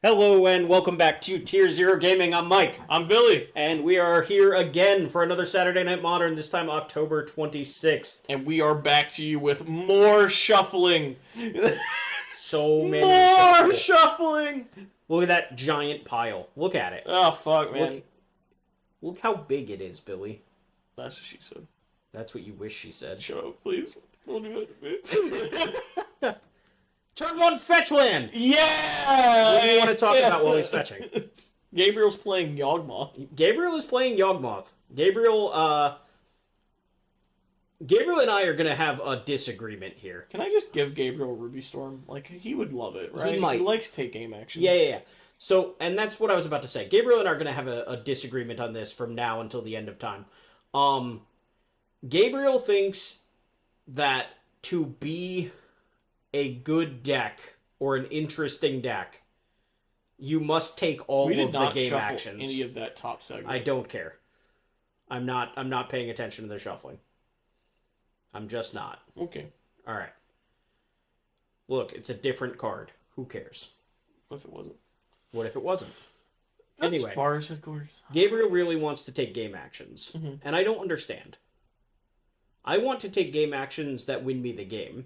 Hello and welcome back to Tier Zero Gaming. I'm Mike. I'm Billy. And we are here again for another Saturday Night Modern, this time October 26th. And we are back to you with more shuffling. So many more shuffling. Look at that giant pile. Look at it. Oh, fuck, man. Look how big it is, Billy. That's what she said. That's what you wish she said. Shut up, please. Don't do it. Turn one, fetch land! Yeah! What do you want to talk about while he's fetching? Gabriel's playing Yawgmoth. Gabriel is playing Yawgmoth. Gabriel and I are going to have a disagreement here. Can I just give Gabriel Ruby Storm? Like, he would love it, right? He might. He likes to take game actions. Yeah. So, and that's what I was about to say. Gabriel and I are going to have a disagreement on this from now until the end of time. Gabriel thinks that to be a good deck or an interesting deck, you must take all of the game actions. Any of that top segment. I don't care. I'm not paying attention to the shuffling. I'm just not. Okay. All right. Look, it's a different card. Who cares? What if it wasn't? What if it wasn't? That's anyway, Bars headquarters. Gabriel really wants to take game actions, and I don't understand. I want to take game actions that win me the game,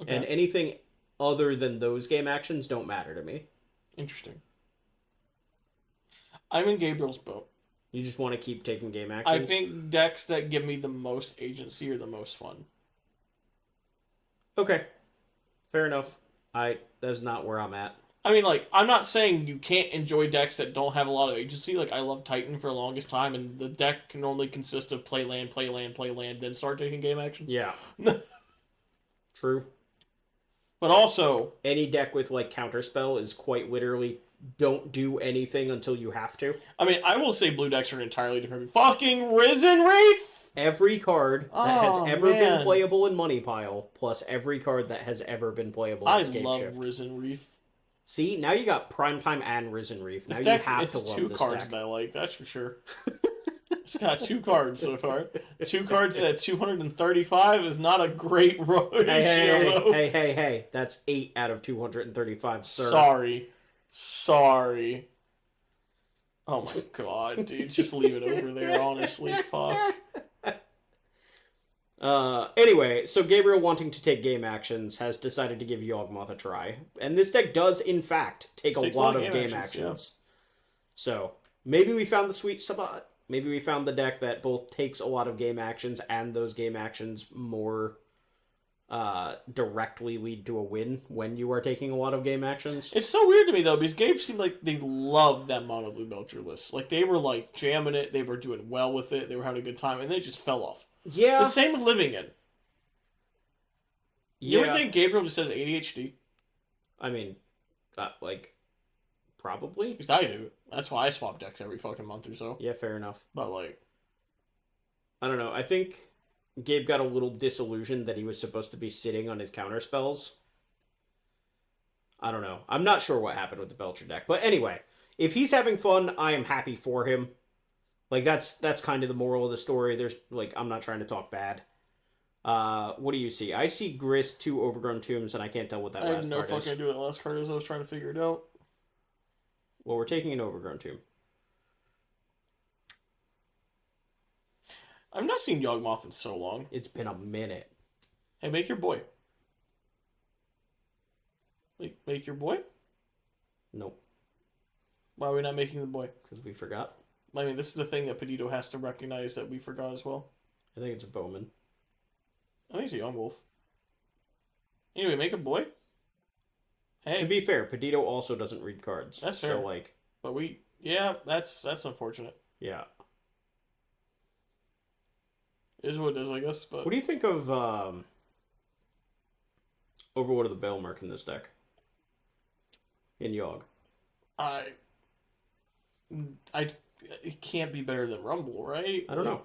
and anything other than those game actions don't matter to me. Interesting. I'm in Gabriel's boat. You just want to keep taking game actions? I think decks that give me the most agency are the most fun. Okay. Fair enough. That's not where I'm at. I mean, like, I'm not saying you can't enjoy decks that don't have a lot of agency. Like, I love Titan for the longest time, and the deck can only consist of play land, then start taking game actions. Yeah. True. But also, any deck with, like, Counterspell is quite literally don't do anything until you have to. I mean, I will say blue decks are an entirely different... Fucking Risen Reef! Every card that has ever been playable in Money Pile, plus every card that has ever been playable in Escape Shift. I love Risen Reef. See, now you got Primetime and Risen Reef. Now you have to love this deck. It's two cards that I like, that's for sure. It's got two cards so far. Two cards at 235 is not a great ratio. Hey. That's 8 out of 235, sir. Sorry. Oh my god, dude. Just leave it over there, honestly. Fuck. Anyway, so Gabriel, wanting to take game actions, has decided to give Yawgmoth a try. And this deck does, in fact, take a lot of game actions. Yeah. So, maybe we found the sweet spot. Maybe we found the deck that both takes a lot of game actions and those game actions more directly lead to a win when you are taking a lot of game actions. It's so weird to me, though, because Gabe seemed like they loved that Mono Blue Belcher list. Like, they were, like, jamming it, they were doing well with it, they were having a good time, and they just fell off. Yeah. The same with Living In. You ever think Gabriel just has ADHD? I mean, probably. Because I do. That's why I swap decks every fucking month or so. Yeah, fair enough. But, like... I don't know. I think Gabe got a little disillusioned that he was supposed to be sitting on his counter spells. I don't know. I'm not sure what happened with the Belcher deck. But anyway, if he's having fun, I am happy for him. Like, that's kind of the moral of the story. There's, like, I'm not trying to talk bad. What do you see? I see Grist, 2 Overgrown Tombs, and I can't tell what that last card is. I have no fucking idea what that last card is. I was trying to figure it out. Well, we're taking an Overgrown Tomb. I've not seen Yawgmoth in so long. It's been a minute. Hey, make your boy. Make your boy? Nope. Why are we not making the boy? Because we forgot. I mean, this is the thing that Peditto has to recognize that we forgot as well. I think it's a Bowman. I think it's a Young Wolf. Anyway, make a boy? Hey. To be fair, Peditto also doesn't read cards. That's fair. So, like... But yeah, that's unfortunate. Yeah. It is what it is, I guess, but... What do you think of, Overlord of the Bailmerk in this deck? In Yogg. It can't be better than Rumble, right? I don't know.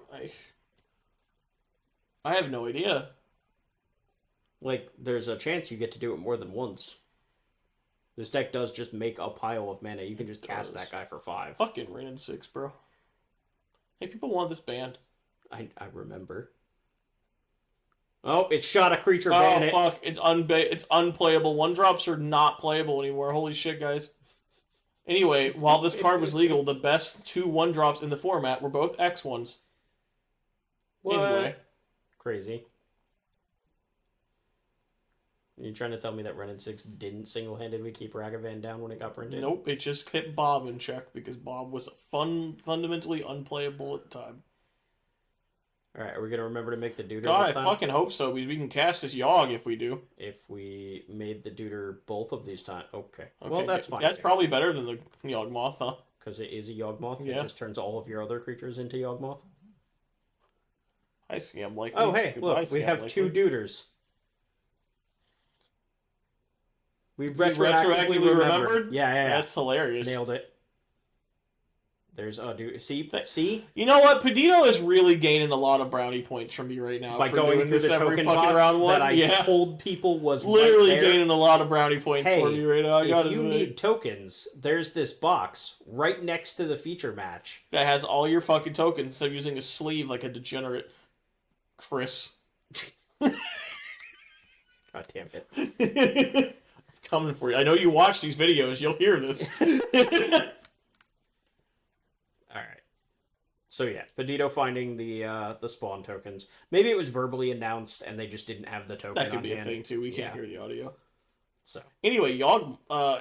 I have no idea. Like, there's a chance you get to do it more than once. This deck does just make a pile of mana. You can just cast that guy for 5. Fucking Rain and 6, bro. Hey, people want this banned. I remember. Oh, it shot a creature bandit. Oh, fuck. It's unplayable. 1-drops are not playable anymore. Holy shit, guys. Anyway, while this card was legal, the best 2 1-drops in the format were both X ones. What? Anyway. Crazy. Are you trying to tell me that Ren and 6 didn't single-handedly keep Ragavan down when it got printed? Nope, it just hit Bob in check because Bob was fundamentally unplayable at the time. Alright, are we going to remember to make the Deuter God, I this time? fucking hope so, because we can cast this Yogg if we do. If we made the Deuter both of these times. Okay. Well, that's fine. That's probably better than the Yawgmoth, huh? Because it is a Yawgmoth. Yeah. It just turns all of your other creatures into Yawgmoth. Hi, Scam Likely. Oh, hey, Goodbye, look, we Scam have Likely. 2 Deuters. We retroactively remembered? Yeah. That's hilarious. Nailed it. There's dude. See. You know what? Peditto is really gaining a lot of brownie points from me right now By for going doing through this the every token fucking box round one. that I told people was literally right there. gaining a lot of brownie points for me right now. If you need tokens, there's this box right next to the feature match that has all your fucking tokens instead of using a sleeve like a degenerate, Chris. God damn it! It's coming for you. I know you watch these videos. You'll hear this. All right. So yeah, Peditto finding the spawn tokens. Maybe it was verbally announced and they just didn't have the token. That could on be a hand. thing too. We can't hear the audio. So anyway, Yogg,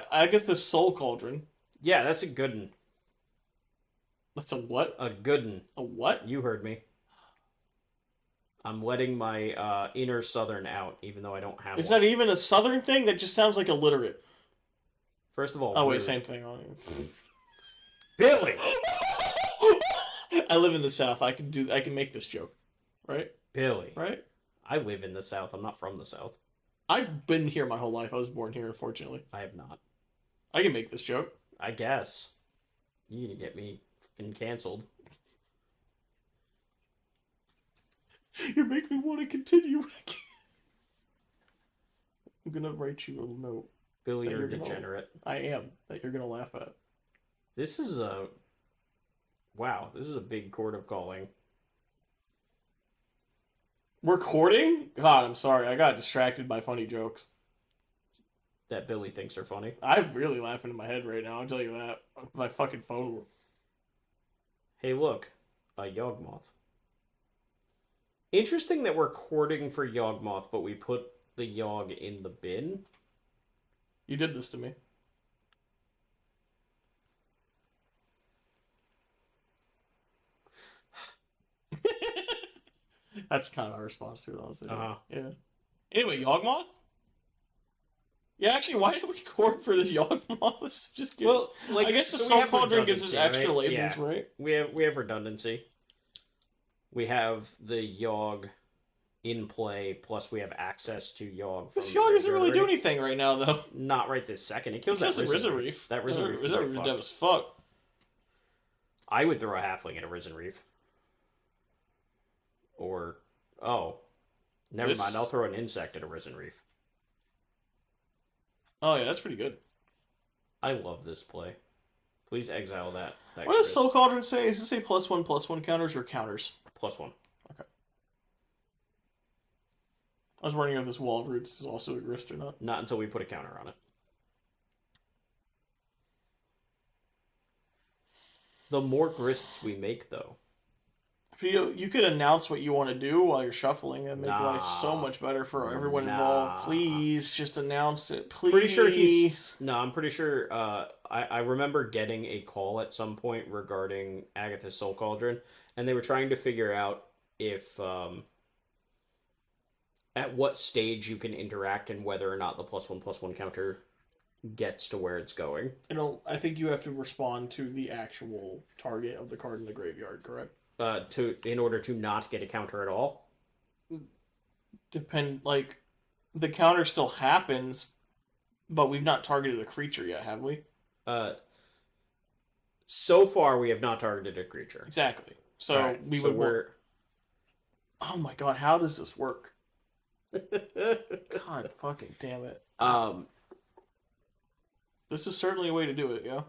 Agatha's Soul Cauldron. Yeah, that's a good one. That's a what? A good one. A what? You heard me. I'm letting my inner Southern out, even though I don't have Is one. that even a Southern thing? That just sounds like illiterate. First of all, Oh wait, rude. same thing. Billy. I live in the South. I can make this joke, right? Billy. Right? I live in the South. I'm not from the South. I've been here my whole life. I was born here, unfortunately. I have not. I can make this joke. I guess. You're gonna get me fucking canceled. You make me want to continue. I'm gonna write you a note. Billy, That you're you're gonna- degenerate. I am. That you're gonna laugh at. This is a... Wow, this is a big court of calling. Recording? God, I'm sorry. I got distracted by funny jokes. That Billy thinks are funny. I'm really laughing in my head right now. I'll tell you that. My fucking phone. Hey, look. A Yawgmoth. Interesting that we're courting for Yawgmoth, but we put the Yawg in the bin. You did this to me. That's kind of our response to it, honestly. Yeah. Anyway, Yawgmoth? Yeah, actually, why did we court for this Yawgmoth? Let's just give Well, like, I guess the so we Soul have Cauldron gives us redundancy, extra right? labels, Yeah. right? We have redundancy. We have the Yawg in play, plus we have access to Yawg. This from Yawg doesn't graveyard really do already. anything right now, though. Not right this second. It kills It kills that the Risen Risen Reef. Reef. That Risen Reef is Risen quite Reef is fucked. dumb as fuck. I would throw a Halfling at a Risen Reef. Or, oh, never This- mind. I'll throw an insect at a Risen Reef. Oh, yeah, that's pretty good. I love this play. Please exile that. What does Chris. Soul Cauldron say? Is this a +1/+1 counters or counters? +1. I was wondering if this Wall of Roots is also a grist or not. Not until we put a counter on it. The more grists we make, though. You could announce what you want to do while you're shuffling and make life so Nah. much better for everyone Nah. involved. Please, just announce it. Please. Pretty sure he's... No, I'm pretty sure... I remember getting a call at some point regarding Agatha's Soul Cauldron, and they were trying to figure out if... at what stage you can interact and whether or not the +1/+1 counter gets to where it's going. I think you have to respond to the actual target of the card in the graveyard, correct? In order to not get a counter at all. The counter still happens, but we've not targeted a creature yet, have we? So far we have not targeted a creature. Exactly. So Right, we so would. Oh my god! How does this work? God fucking damn it! This is certainly a way to do it. Yeah.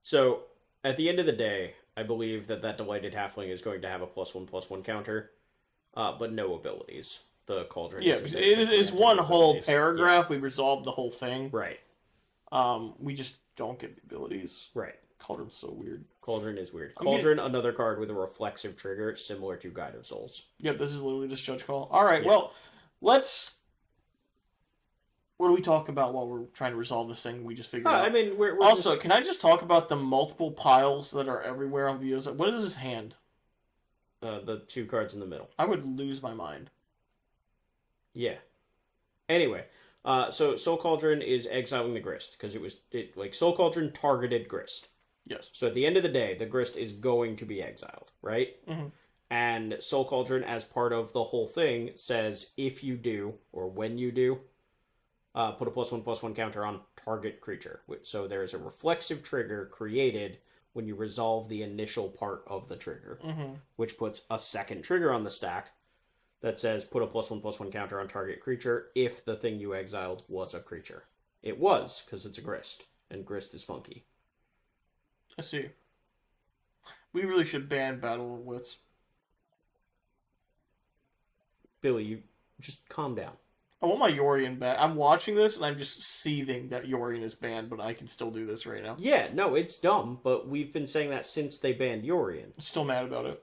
So at the end of the day, I believe that Delighted Halfling is going to have a +1/+1 counter, but no abilities. The Cauldron. Yeah, it's one whole abilities. paragraph. We resolved the whole thing. Yeah. Right. We just don't get the abilities. Right. Cauldron's so weird. Cauldron is weird. Cauldron, another card with a reflexive trigger, similar to Guide of Souls. Yep, this is literally just Judge Call. All right, Yeah. well, let's... What do we talk about while we're trying to resolve this thing we just figured out? I mean, we're also, just... can I just talk about the multiple piles that are everywhere on videos? What is his hand? the 2 cards in the middle. I would lose my mind. Yeah. Anyway, so Soul Cauldron is exiling the Grist, because Soul Cauldron targeted Grist. Yes. So at the end of the day, the Grist is going to be exiled, right? Mm-hmm. And Soul Cauldron, as part of the whole thing, says if you do, or when you do, put a +1/+1 counter on target creature. So there is a reflexive trigger created when you resolve the initial part of the trigger, which puts a second trigger on the stack that says put a +1/+1 counter on target creature if the thing you exiled was a creature. It was, because it's a Grist, and Grist is funky. I see. We really should ban Battle of Wits. Billy, you just calm down. I want my Yorion back. I'm watching this and I'm just seething that Yorion is banned, but I can still do this right now. Yeah, no, it's dumb, but we've been saying that since they banned Yorion. I'm still mad about it.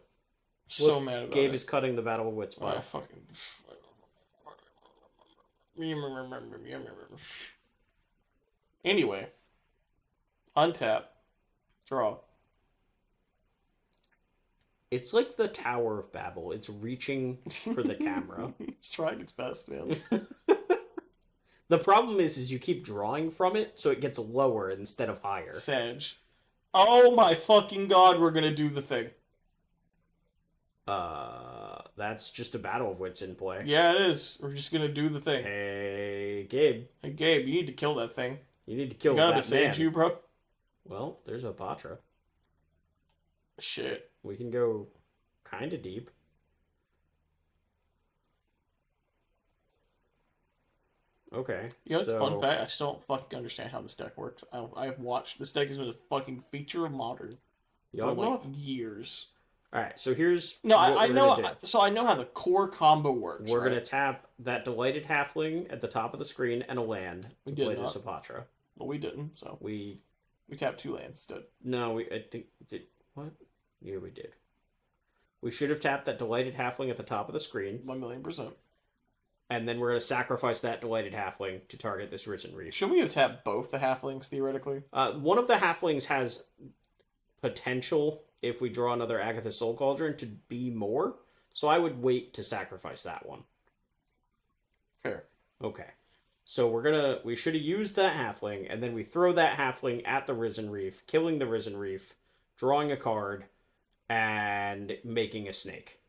So mad about it. Gabe is cutting the Battle of Wits I buff. fucking... Anyway. Untap. Draw. It's like the Tower of Babel. It's reaching for the camera. It's trying its best, man. The problem is you keep drawing from it, so it gets lower instead of higher. Sag. Oh my fucking god, we're gonna do the thing. That's just a Battle of Wits in play. Yeah, it is. We're just gonna do the thing. Hey, Gabe. Hey, Gabe, you need to kill that thing. You need to kill You that gotta man. sage you, bro. Well, there's a Patra. Shit. We can go kind of deep. Okay. You know, it's a fun fact. I still don't fucking understand how this deck works. I have watched. This deck has been a fucking feature of Modern for like years. Alright, so here's No, what I we're know. gonna do. So I know how the core combo works. We're right? gonna tap that Delighted Halfling at the top of the screen and a land to play this Apatra. Well, we didn't. So we tapped 2 lands instead. No, I think did what? Yeah, we did. We should have tapped that Delighted Halfling at the top of the screen. 1,000,000%. And then we're gonna sacrifice that Delighted Halfling to target this Risen Reef. Should we have tapped both the halflings theoretically? One of the halflings has potential, if we draw another Agatha Soul Cauldron, to be more. So I would wait to sacrifice that one. Fair. Okay. So we should have used that halfling, and then we throw that halfling at the Risen Reef, killing the Risen Reef, drawing a card, and making a snake.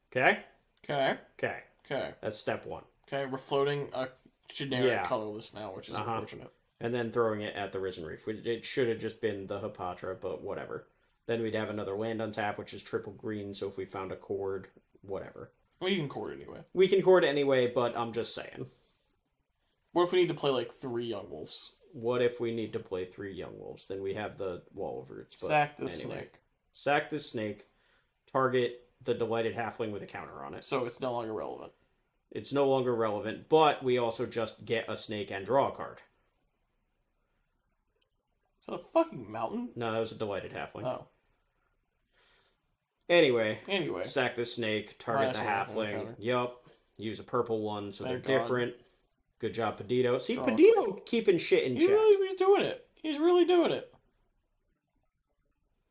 Okay? Okay. Okay. Okay. That's step 1. Okay, we're floating a generic colorless now, which is unfortunate. And then throwing it at the Risen Reef. It should have just been the Hapatra, but whatever. Then we'd have another land on tap, which is triple green, so if we found a cord, whatever. Well, you can cord anyway. We can cord anyway, but I'm just saying. What if we need to play like 3 Young Wolves? What if we need to play 3 Young Wolves? Then we have the Wall of Roots. But Sack the snake. Sack the snake. Target the Delighted Halfling with a counter on it. So it's no longer relevant. It's no longer relevant, but we also just get a snake and draw a card. Is that a fucking mountain? No, that was a Delighted Halfling. Oh. Anyway. Sack the snake, target the halfling. Yup. Use a purple one, so they're different. Good job, Peditto. See, Peditto keeping shit in check. He's doing it. He's really doing it.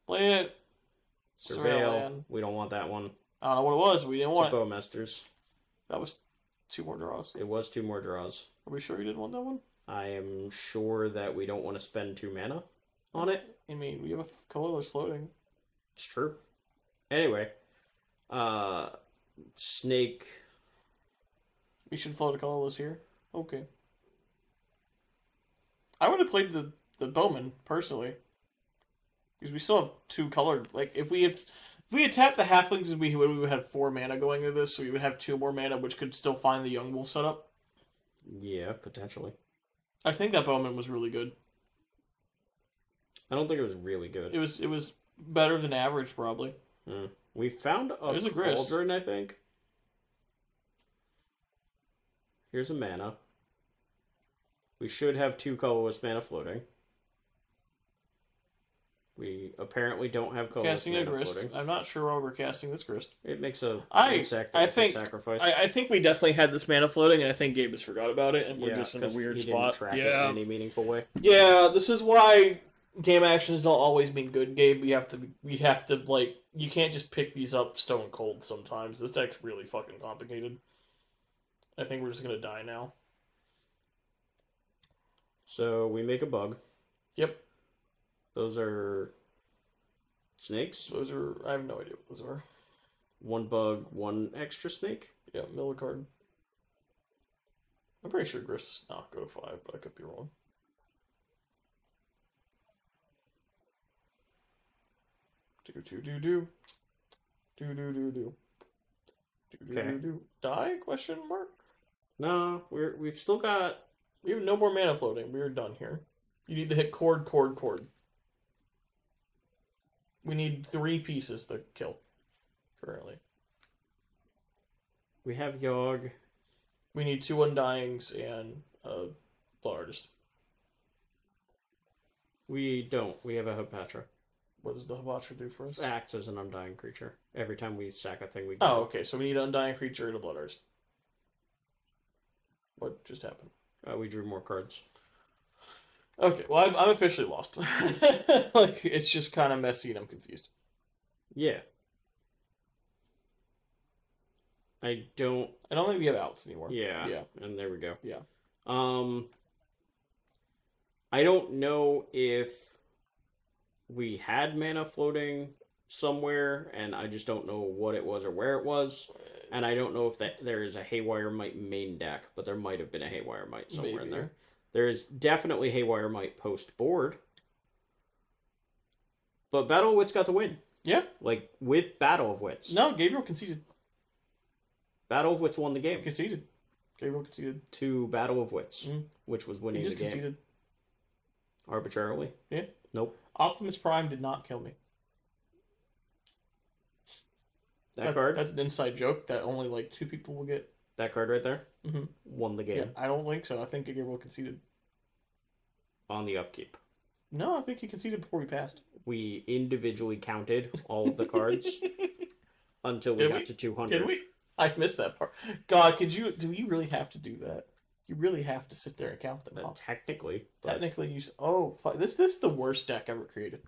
Play it. Surveil. We don't want that one. I don't know what it was. We didn't want it. Bowmasters. That was 2 more draws. It was 2 more draws. Are we sure you didn't want that one? I am sure that we don't want to spend 2 mana on it. I mean, we have a colorless floating. It's true. Anyway, snake. We should float a colorless here. Okay. I would have played the Bowman personally, because we still have 2 colored. Like if we had tapped the halflings, we would have 4 mana going into this, so we would have 2 more mana, which could still find the Young Wolf setup. Yeah, potentially. I think that Bowman was really good. I don't think it was really good. It was better than average, probably. We found a cauldron, I think. Here's a mana. We should have 2 colorless mana floating. We apparently don't have colorless Casting a mana grist. floating. I'm not sure why we're casting this grist. It makes a I insect that you can think sacrifice. I think we definitely had this mana floating, and I think Gabe has forgot about it, and we're just in a 'cause weird he spot. didn't track it in any meaningful way. Yeah, this is why game actions don't always mean good, Gabe. We have to like, you can't just pick these up stone cold sometimes. This deck's really fucking complicated. I think we're just gonna die now. So we make a bug. Yep. Those are snakes. Those are, I have no idea what those are. 1 bug, 1 extra snake. Yeah, mill a card. I'm pretty sure grist does not go to 5, but I could be wrong. Do. Okay. Die? Question mark. No, we've still got. We have no more mana floating. We are done here. You need to hit cord. We need 3 pieces to kill. Currently, We have Yogg. we need 2 Undyings and a Blood Artist. We don't. We have a Hepatra. What does the Hibacha do for us? Acts as an undying creature. Every time we sack a thing, we. Oh, okay. So we need an Undying creature and a Blood Artist. What just happened? We drew more cards. Okay, well, I'm officially lost. Like, it's just kind of messy and I'm confused. Yeah. I don't think we have outs anymore. Yeah. Yeah. And there we go. Yeah. I don't know if we had mana floating somewhere, and I just don't know what it was or where it was. And I don't know if there is a Haywire Might main deck, but there might have been a Haywire Might somewhere in there. There is definitely Haywire Might post board. But Battle of Wits got the win. Yeah. Like, with Battle of Wits. No, Gabriel conceded. Battle of Wits won the game. Conceded. Gabriel conceded. To Battle of Wits, which was winning the game. Conceded. Arbitrarily? Yeah. Nope. Optimus Prime did not kill me. That card? That's an inside joke that only like 2 people will get. That card right there? Mm-hmm. Won the game. Yeah, I don't think so. I think Gabriel conceded. On the upkeep. No, I think he conceded before we passed. We individually counted all of the cards until we got to 200. Did we? I missed that part. God, do you really have to do that? You really have to sit there and count them up. Technically. Technically, this is the worst deck ever created.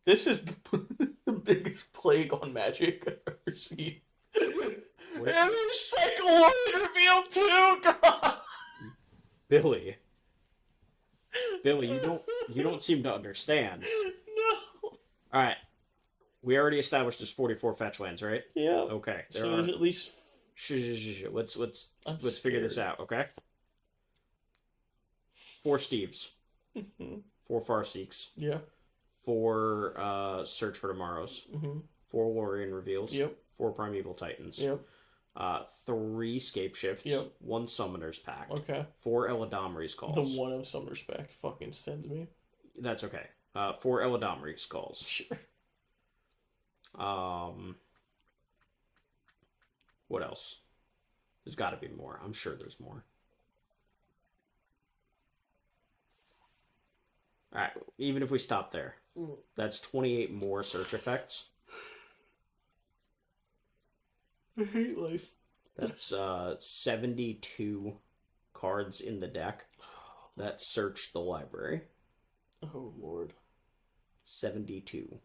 This is the biggest plague on Magic I've ever seen. And there's Cycle 1 revealed too. God. Billy, you don't seem to understand. No. All right. We already established there's 44 fetch lands, right? Yeah. Okay. So there's at least. Let's figure this out, okay? 4 Steves. 4 Farseeks. Yeah. 4 Search for Tomorrows. 4 Lorien Reveals. Yep. 4 Primeval Titans. Yep. 3 Scape Shifts. Yep. 1 Summoner's Pact. Okay. 4 Eladamri's Calls. The one of Summer's Pact fucking sends me. That's okay. 4 Eladamri's Calls. Sure. What else? There's got to be more. I'm sure there's more. All right, even if we stop there, that's 28 more search effects. I hate life. That's 72 cards in the deck that search the library. Oh, Lord. 72.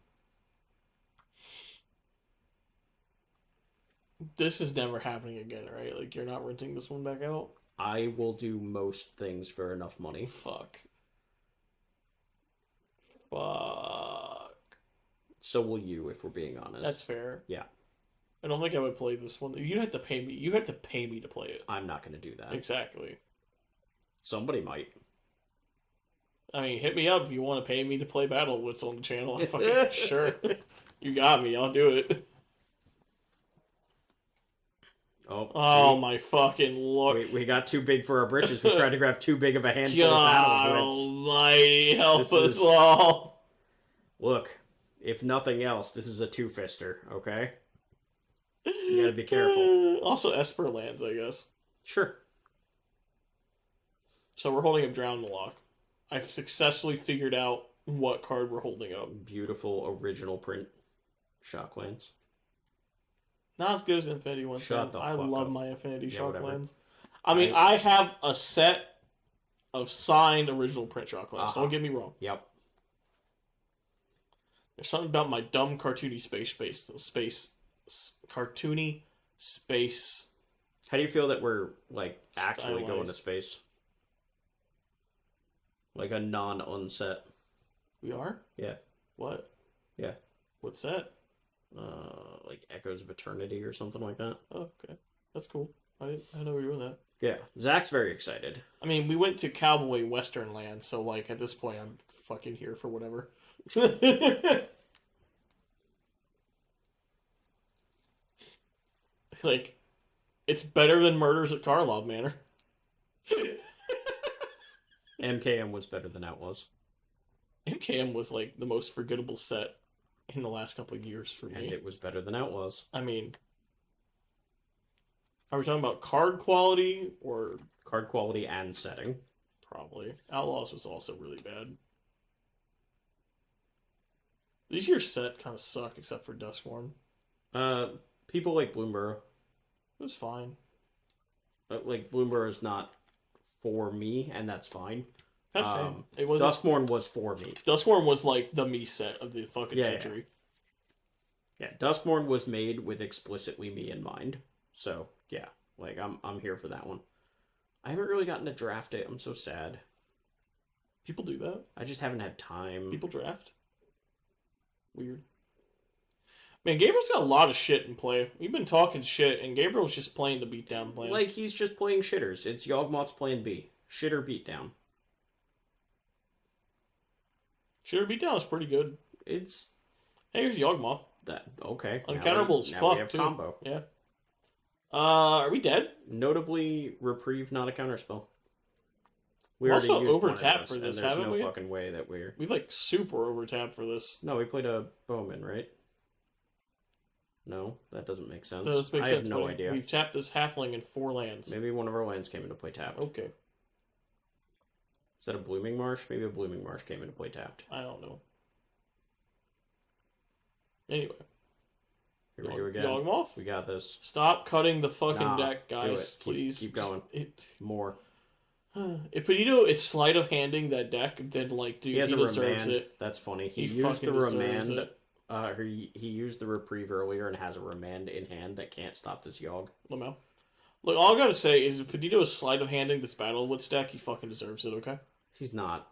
This is never happening again, right? Like, you're not renting this one back out? I will do most things for enough money. Fuck. So will you, if we're being honest. That's fair. Yeah. I don't think I would play this one. You'd have to pay me. You have to pay me to play it. I'm not going to do that. Exactly. Somebody might. I mean, hit me up if you want to pay me to play Battle Wits on the channel. I'm fucking sure. You got me. I'll do it. Oh my fucking Lord. We got too big for our britches. We tried to grab too big of a handful of Battle Wits. Almighty, help us all. Look, if nothing else, this is a 2-fister, okay? You gotta be careful. Also, Esper lands, I guess. Sure. So we're holding up Drown the Lock. I've successfully figured out what card we're holding up. Beautiful original print Shocklands. Not as good as Infinity ones. Shut the I fuck love up. my Infinity Yeah, Shocklands. I mean, I have a set of signed original print Shocklands. Don't get me wrong. Yep. There's something about my dumb cartoony cartoony space. How do you feel that we're like actually Stylized. going to space? Like a non-unset. We are? Yeah. What? Yeah. What's that? Like Echoes of Eternity or something like that. Oh, okay. That's cool. I know we were doing that. Yeah. Zach's very excited. I mean, we went to Cowboy Western Land, so like at this point I'm fucking here for whatever. Like, it's better than Murders at Karlov Manor. MKM was better than Outlaws. MKM was like the most forgettable set in the last couple of years for me. And it was better than Outlaws. I mean, are we talking about card quality or Card quality and setting. probably? Outlaws was also really bad. These year's set kind of suck except for Duskworn. People like Bloomborough. It was fine. Like Bloomborough is not for me, and that's fine. Kind of same. It was Duskmorn was for me. Duskworn was like the me set of the fucking century. Yeah, Duskmorn was made with explicitly me in mind. So yeah, like I'm here for that one. I haven't really gotten to draft it. I'm so sad. People do that. I just haven't had time. People draft. Weird. Man, Gabriel's got a lot of shit in play. We've been talking shit, and Gabriel's just playing the beatdown plan. Like, he's just playing shitters. It's Yawgmoth's plan B. Shitter beatdown. Shitter beatdown is pretty good. It's... Hey, here's Yawgmoth. that okay. Uncounterable as now fuck, we have too. combo. Yeah. Are we dead? Notably, Reprieve, not a counterspell. We Also already used one of overtapped those, for this, and there's haven't no we? fucking way that we're... We've like super overtapped for this. No, we played a Bowman, right? No, that doesn't make sense. That does make I sense, have no buddy. idea. We've tapped this halfling in 4 lands. Maybe one of our lands came into play tapped. Okay. Is that a Blooming Marsh? Maybe a Blooming Marsh came into play tapped. I don't know. Anyway. Here we go again. Yawgmoth? We got this. Stop cutting the fucking Nah, deck, do guys. it. Please. Keep going. More. If Peditto is sleight of handing that deck, then like, dude, He has a deserves remand. it. That's funny. He He used the fucking deserves remand. it. He used the Reprieve earlier and has a remand in hand that can't stop this Yawg. Lamau. Look, all I gotta say is if Peditto is sleight of handing this Battle Woods deck, he fucking deserves it, okay? He's not.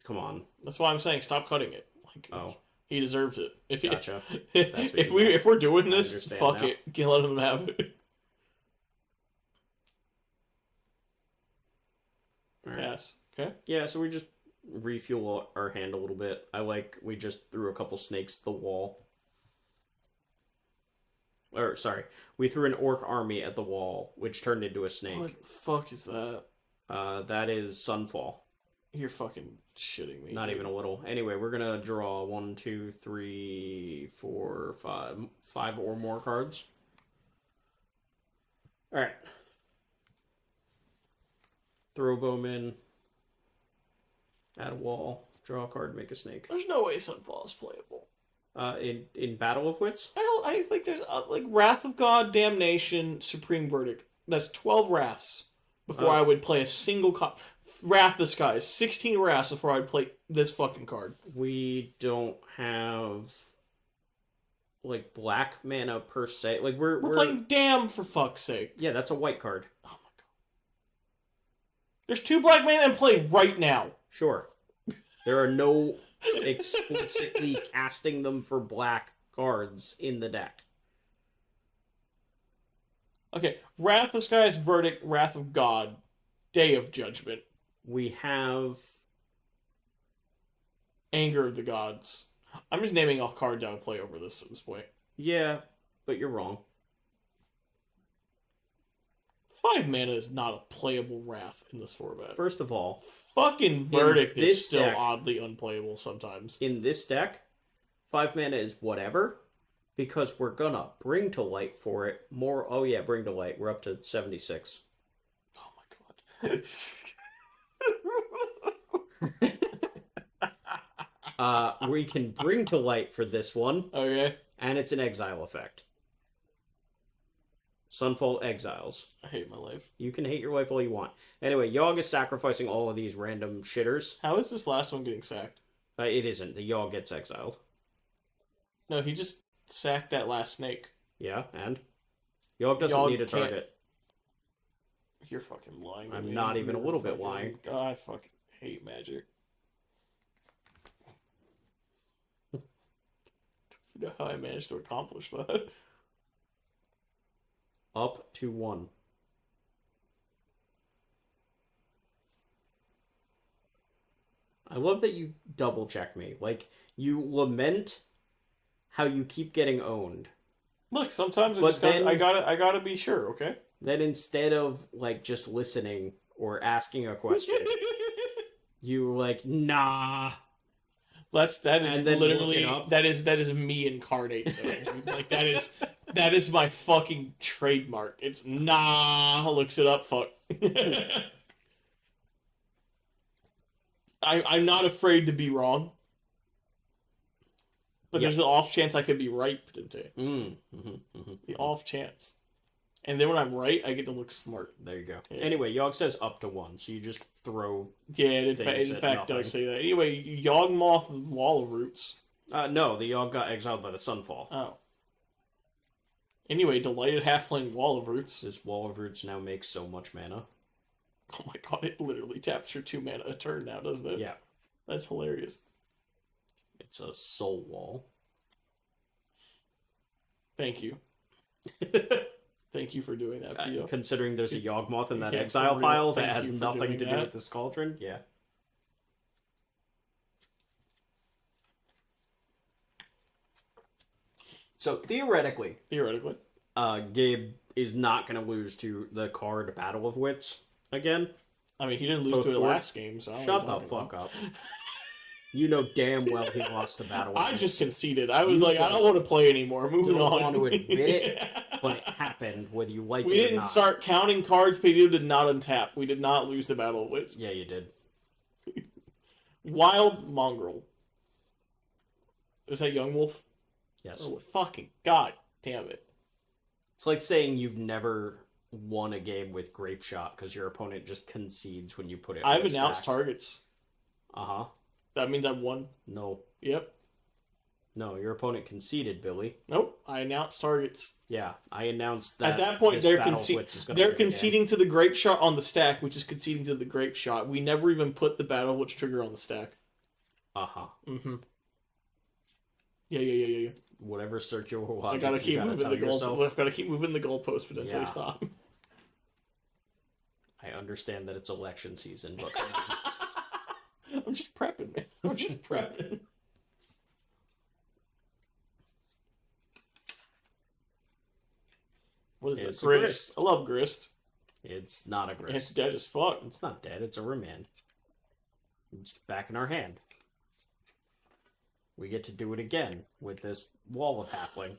Come on. That's why I'm saying stop cutting it. Like, Oh. he deserves it. If Gotcha. That's what if you we meant. if we're doing I this, understand fuck now. it. Can't let him have it. All right. Pass. Okay. Yeah, so we just refuel our hand a little bit. We just threw a couple snakes at the wall. Or, sorry, we threw an orc army at the wall, which turned into a snake. What the fuck is that? That is Sunfall. You're fucking shitting me. Not dude. even a little. Anyway, we're gonna draw 1, 2, 3, 4, 5, 5 or more cards. Alright. Throw Bowman. Add a wall. Draw a card, make a snake. There's no way Sunfall is playable. In Battle of Wits? I think there's like Wrath of God, Damnation, Supreme Verdict. That's 12 Wraths before I would play a single Wrath the Skies. 16 Wraths before I'd play this fucking card. We don't have like black mana per se. Like we're playing Damn for fuck's sake. Yeah, that's a white card. Oh my god. There's 2 black mana in play right now. Sure. There are no explicitly casting them for black cards in the deck. Okay, Wrath of the Skies, Verdict, Wrath of God, Day of Judgment, We have Anger of the Gods. I'm just naming all cards I would play over this at this point. yeah, but you're wrong. 5 mana is not a playable Wrath in this format. First of all, Fucking Verdict is this still deck- oddly unplayable sometimes. in this deck, 5 mana is whatever, because we're gonna bring to light for it more. Oh yeah, bring to light. We're up to 76. Oh my god. We can bring to light for this one, Okay. and it's an exile effect. Sunfall exiles. I hate my life. You can hate your life all you want. Anyway, Yogg is sacrificing all of these random shitters. How is this last one getting sacked? It isn't. The Yogg gets exiled. No, he just sacked that last snake. Yeah, and? Yogg doesn't Yogg need a can't- target. You're fucking lying. I'm not even a little bit lying. God, I fucking hate magic. I don't know how I managed to accomplish that. Up to 1. I love that you double check me. Like, you lament how you keep getting owned. Look, sometimes But I gotta be sure, okay? Then instead of, like, just listening or asking a question, you were like, nah. That is And then literally looking up. that is me incarnate. Though. Like that is my fucking trademark. It's nah. Looks it up. Fuck. I'm not afraid to be wrong, but there's an off chance I could be right, Potente. The off chance, and then when I'm right, I get to look smart. There you go. Yeah. Anyway, Yogg says up to 1, so you just throw... Yeah, it in Things fact at nothing. does say that. Anyway, Yawgmoth Wall of Roots. No, the Yogg got exiled by the Sunfall. Oh. Anyway, Delighted Halfling Wall of Roots. This Wall of Roots now makes so much mana. Oh my god, it literally taps for 2 mana a turn now, doesn't it? Yeah. That's hilarious. It's a soul wall. Thank you. Thank you for doing that, Pio. Considering there's a Yawgmoth in that Yeah, exile for real, pile that thank has you for nothing doing to do that. with this cauldron, yeah. So theoretically, Gabe is not going to lose to the card Battle of Wits again. I mean, he didn't lose Both to it boards. last game, so I don't Shut know the what you're fuck talking up. You know damn well he lost the Battle of about. I Wits. just conceded. I was You like, I don't just want to play anymore. Moving don't on. want to admit it, but it happened, whether you like We it or didn't not. start counting cards. Peditto did not untap. We did not lose the Battle of Wits. Yeah, you did. Wild Mongrel. Is that Young Wolf? Yes. Oh, fucking god damn it. It's like saying you've never won a game with Grape Shot because your opponent just concedes when you put it on I've the announced stack. targets. Uh-huh. That means I've won. No. Yep. No, your opponent conceded, Billy. Nope. I announced targets. Yeah, I announced that At that point, this they're Battle of Wits is gonna they're win again. conceding to the Grape Shot on the stack, which is conceding to the Grape Shot. We never even put the Battle of Wits trigger on the stack. Uh-huh. Mm-hmm. Yeah. Whatever circular I logic gotta you keep gotta moving tell the goal. yourself. I've gotta keep moving the goalpost, but until Yeah. you stop. I understand that it's election season, but I'm just prepping, man. I'm just prepping. What is It's it? a Grist. I love grist. it's not a It's grist. dead as fuck. It's not dead, it's a remand. It's back in our hand. We get to do it again with this wall of halfling.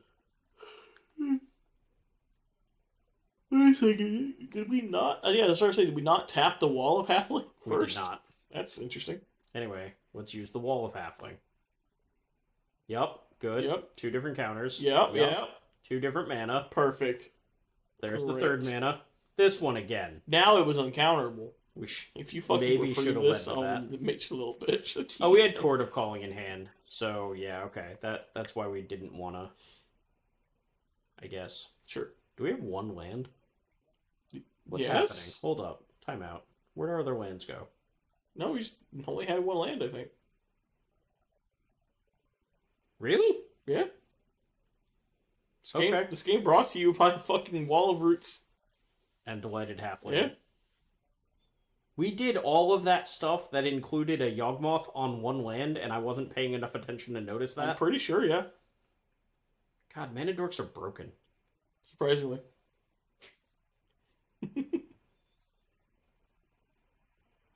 Wait a second. Did we not? Yeah, I started saying, did we not tap the wall of Halfling We did first? not. That's interesting. Anyway, let's use the wall of halfling. Yup, good. Yep. 2 different counters. Yep. 2 different mana. Perfect. There's the Correct. 3rd mana. This one again. Now it was uncounterable. We If you fucking Maybe reprieve should've this, led with I'll make you a little bitch. Oh, we had Court of Calling in hand. So, yeah, okay. That's why we didn't want to, I guess. Sure. Do we have 1 land? What's Yes. happening? Hold up. Time out. Where do our other lands go? No, we just only had 1 land, I think. Really? Yeah. Okay. This game brought to you by fucking Wall of Roots. And Delighted Halfling. Yeah. We did all of that stuff that included a Yawgmoth on 1 land, and I wasn't paying enough attention to notice I'm that. pretty sure, yeah. God, mana dorks are broken. Surprisingly.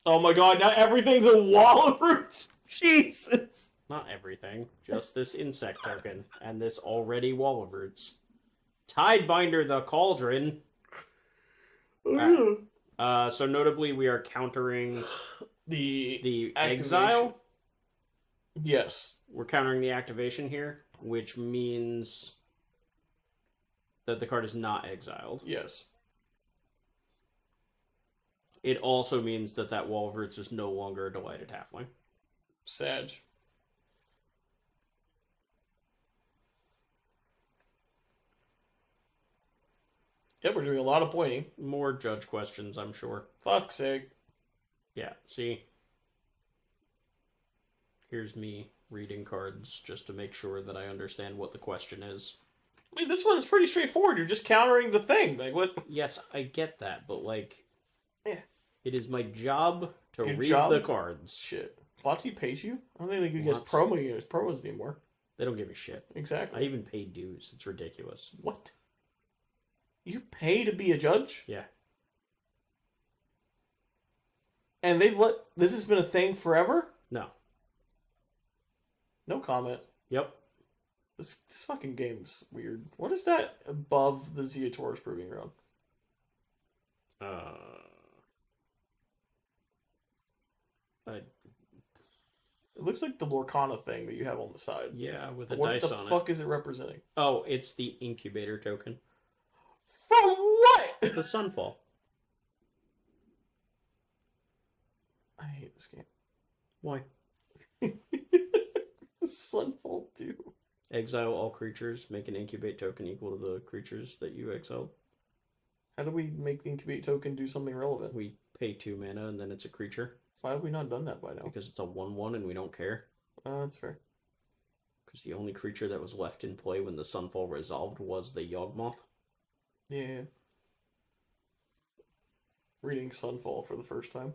Oh my god, now everything's a Wall of Roots! Jesus! Not everything, just this insect token, and this already Wall of Roots. Tidebinder the Cauldron. Oh, So notably, we are countering The exile. Yes. We're countering the activation here, which means that the card is not exiled. Yes. It also means that Wall of Roots is no longer a delighted halfling. Sag. Yeah, we're doing a lot of pointing. More judge questions, I'm sure. Fuck's sake. Yeah, see? Here's me reading cards just to make sure that I understand what the question is. I mean, this one's pretty straightforward. You're just countering the thing. Like, what? Yes, I get that, but, like... Yeah. It is my job to Your read job? the cards. Shit. Lati pays you? I don't think you get Lots. promos anymore. They don't give a shit. Exactly. I even pay dues. It's ridiculous. What? You pay to be a judge? Yeah. And this has been a thing forever? No. No comment. Yep. This fucking game's weird. What is that above the Zeotor's Proving Ground? It looks like the Lorcana thing that you have on the side. Yeah, with a What dice the on fuck is it representing? Oh, it's the incubator token. From what? The Sunfall. I hate this game. Why? Sunfall 2. Exile all creatures. Make an incubate token equal to the creatures that you exiled. How do we make the incubate token do something relevant? We pay 2 mana and then it's a creature. Why have we not done that by now? Because it's a 1/1 and we don't care. That's fair. Because the only creature that was left in play when the Sunfall resolved was the Yawgmoth. Yeah. Reading Sunfall for the first time.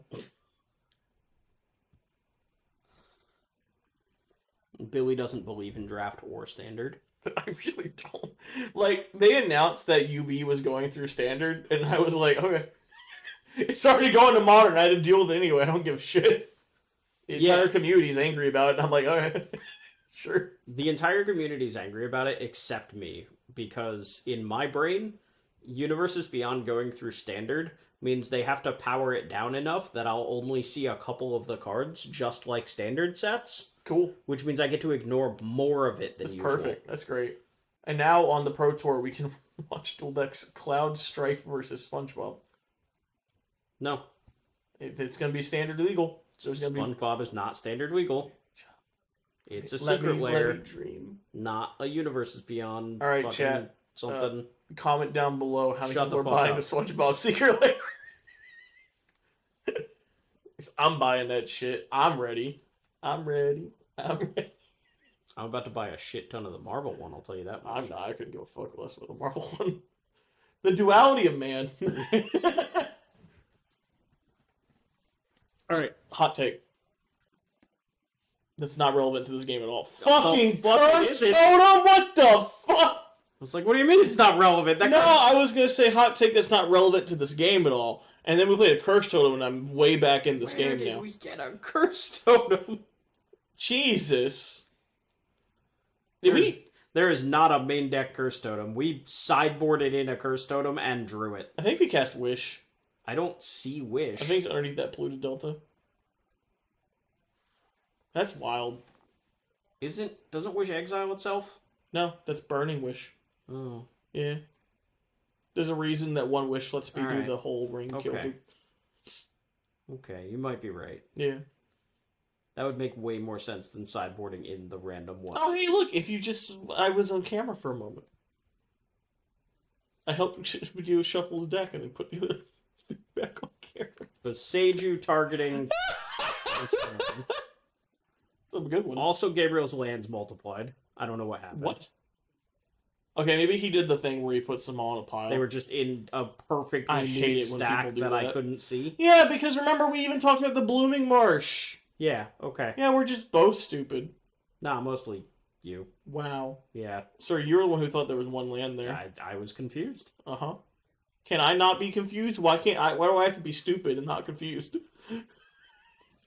Billy doesn't believe in draft or standard. I really don't. Like, they announced that UB was going through standard, and I was like, okay. It's already going to modern. I had to deal with it anyway. I don't give a shit. The entire community's angry about it, and I'm like, okay. Sure. The entire community's angry about it, except me. Because in my brain, Universes Beyond going through standard means they have to power it down enough that I'll only see a couple of the cards, just like standard sets. Cool. Which means I get to ignore more of it than usual. That's perfect. That's great. And now on the Pro Tour, we can watch Dual Decks Cloud Strife versus SpongeBob. No. It's going to be standard legal. So it's SpongeBob is not standard legal. It's a Let secret lair. me dream. Not a Universes Beyond. All right, chat. Something. Comment down below how many Shut people are the fuck buying up. the SpongeBob secret lair. I'm buying that shit. I'm ready. I'm ready. I'm about to buy a shit ton of the Marvel one, I'll tell you that much. I'm not. I couldn't give a fuck less about the Marvel one. The duality of man. Alright, hot take. That's not relevant to this game at all. Fucking curse totem? What the fuck? I was like, what do you mean it's not relevant? No, I was gonna say hot take that's not relevant to this game at all. And then we played a curse totem, and I'm way back in this game now. Where did we get a curse totem? Jesus. There is not a main deck curse totem. We sideboarded in a curse totem and drew it. I think we cast Wish. I don't see Wish. I think it's underneath that Pluto Delta. That's wild. Doesn't Wish exile itself? No, that's Burning Wish. Oh. Yeah. There's a reason that one Wish lets me do Alright. the whole ring kill. Okay. Okay, you might be right. Yeah. That would make way more sense than sideboarding in the random one. Oh, hey, look, I was on camera for a moment. I helped you shuffle his deck and then put the other back on camera. But Seiju targeting... That's a good one. Also, Gabriel's lands multiplied. I don't know what happened. What? Okay, maybe he did the thing where he puts them all in a pile. They were just in a perfectly I hate neat it when stack people do that I that. couldn't see. Yeah, because remember we even talked about the Blooming Marsh. Yeah, okay. Yeah, we're just both stupid. Nah, mostly you. Wow. Yeah. Sir, you're the one who thought there was one land there. I was confused. Uh-huh. Can I not be confused? Why do I have to be stupid and not confused?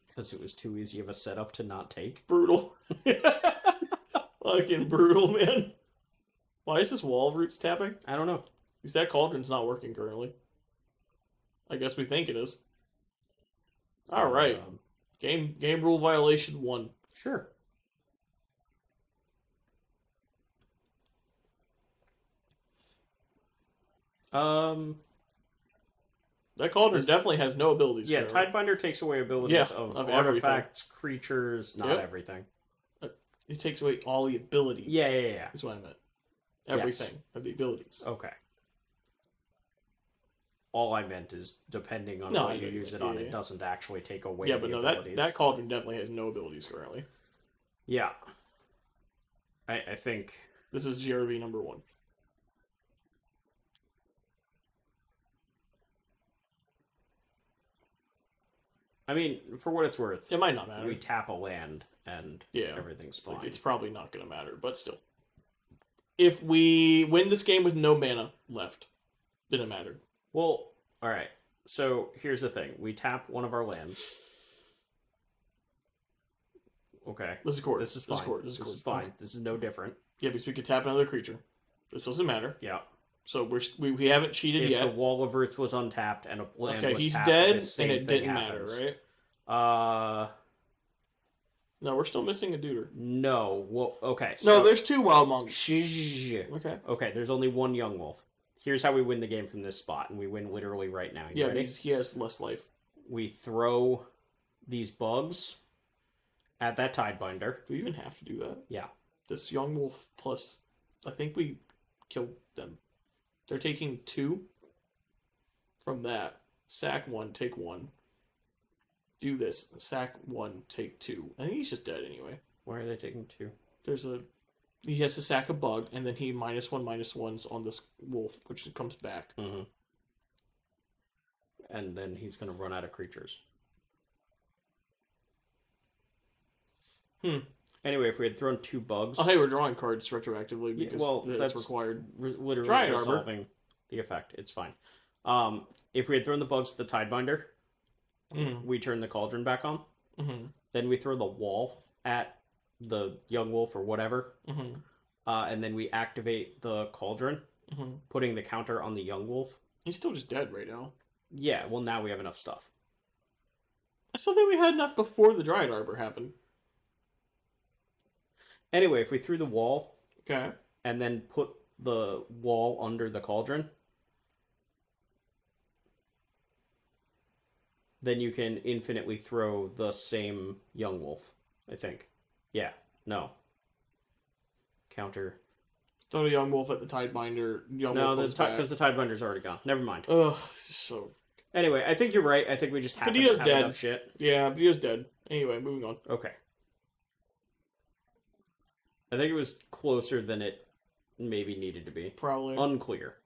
Because it was too easy of a setup to not take. Brutal. Fucking brutal, man. Why is this Wall of Roots tapping? I don't know. Because that cauldron's not working currently. I guess we think it is. All right. Game rule violation 1. Sure. That cauldron definitely has no abilities. Yeah, currently. Tidebinder takes away abilities of artifacts, creatures, not everything. It takes away all the abilities. Yeah. That's what I meant. Everything of the abilities. Okay. All I meant is depending on what you use it on, it doesn't actually take away the abilities. That cauldron definitely has no abilities currently. Yeah. I think... This is GRV number 1. I mean, for what it's worth... It might not matter. We tap a land, and everything's fine. It's probably not going to matter, but still. If we win this game with no mana left, then it mattered. Well, alright. So, here's the thing. We tap one of our lands. Okay. This is court. This is fine. This is fine. Okay. This is no different. Yeah, because we could tap another creature. This doesn't matter. Yeah. So we haven't cheated yet. If the Wall of Earths was untapped and a land was he's tapped, dead, and it didn't matter, right? No, we're still missing a duder. No. Well, okay. So, no, there's 2 wild monks. Okay. Okay, there's only 1 young wolf. Here's how we win the game from this spot, and we win literally right now. You ready? He has less life. We throw these bugs at that Tidebinder. Do we even have to do that? Yeah. This young wolf plus... I think we killed them. They're taking 2 from that. Sack 1, take 1. Do this. Sack 1, take 2. I think he's just dead anyway. Why are they taking 2? He has to sack a bug, and then he -1/-1s on this wolf, which comes back. Mm-hmm. And then he's going to run out of creatures. Anyway, if we had thrown 2 bugs... Oh, hey, we're drawing cards retroactively because that's required. Literally resolving the effect. It's fine. If we had thrown the bugs to the Tidebinder, we turn the cauldron back on. Then we throw the wall at the young wolf or whatever. And then we activate the cauldron, putting the counter on the young wolf. He's still just dead right now. Yeah, well, now we have enough stuff. I still think we had enough before the Dryad Arbor happened. Anyway, if we threw the wall, okay, and then put the wall under the cauldron, then you can infinitely throw the same young wolf, I think. Yeah, no. Counter. Throw the young wolf at the Tidebinder. No, because the Tidebinder's already gone. Never mind. Ugh, this is so... Anyway, I think you're right. I think we just have to have enough shit. Yeah, Peditto's dead. Anyway, moving on. Okay. I think it was closer than it maybe needed to be. Probably. Unclear.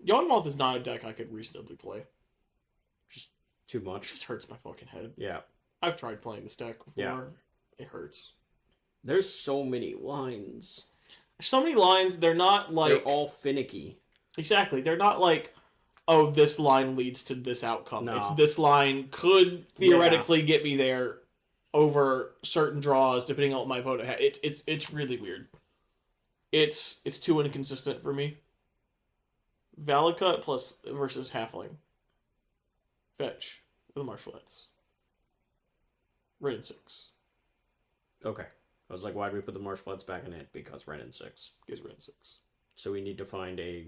Yawgmoth is not a deck I could reasonably play. Just too much. It just hurts my fucking head. Yeah. I've tried playing this deck before. Yeah. It hurts. There's so many lines. So many lines, they're not like... They're all finicky. Exactly. They're not like, oh, this line leads to this outcome. No. It's this line could theoretically get me there over certain draws, depending on what my opponent has. It's really weird. It's too inconsistent for me. Valakut plus versus Halfling. Fetch with Marshflats. Red and 6. Okay. I was like, why did we put the Marshflats back in it? Because Red and 6. Because Red and 6. So we need to find a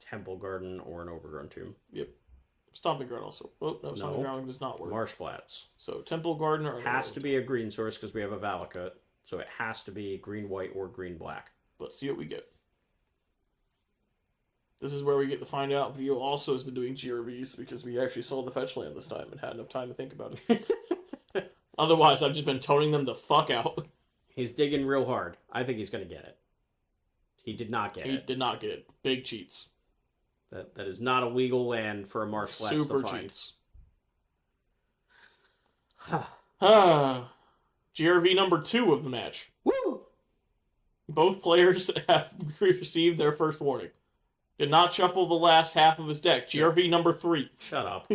Temple Garden or an Overgrown Tomb. Yep. Stomping Ground also. Oh, no, Stomping Ground does not work. Marshflats. So Temple Garden or... Has to be a green source because we have a Valakut. So it has to be green-white or green-black. Let's see what we get. This is where we get to find out Vio also has been doing GRVs because we actually sold the fetch land this time and had enough time to think about it. Otherwise, I've just been toning them the fuck out. He's digging real hard. I think he's going to get it. He did not get it. He did not get it. Big cheats. That is not a legal land for a Marshflats to find. Super cheats. GRV number 2 of the match. Woo! Both players have received their first warning. Did not shuffle the last half of his deck. GRV number 3. Shut up.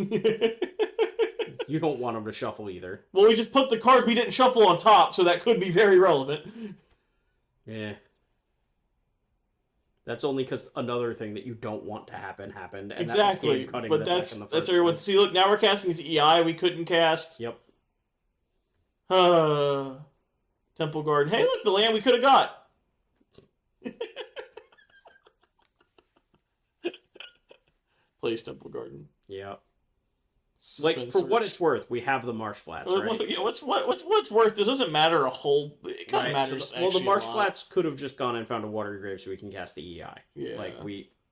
You don't want him to shuffle either. Well, we just put the cards we didn't shuffle on top, so that could be very relevant. Yeah. That's only because another thing that you don't want to happen happened. And Exactly. That was Gabe cutting But the that's deck in the first everyone. place. See, look, now we're casting his EI. We couldn't cast. Yep. Temple Garden. Hey, look, the land we could have got. Plays Temple Garden. Yeah. Like, for Suspense what search. it's worth, we have the Marsh Flats, right? You know, what's worth? This doesn't matter a whole. It kind of Right, matters. so well, the actually Marsh a lot. Flats could have just gone and found a water grave so we can cast the EI. Yeah. Like,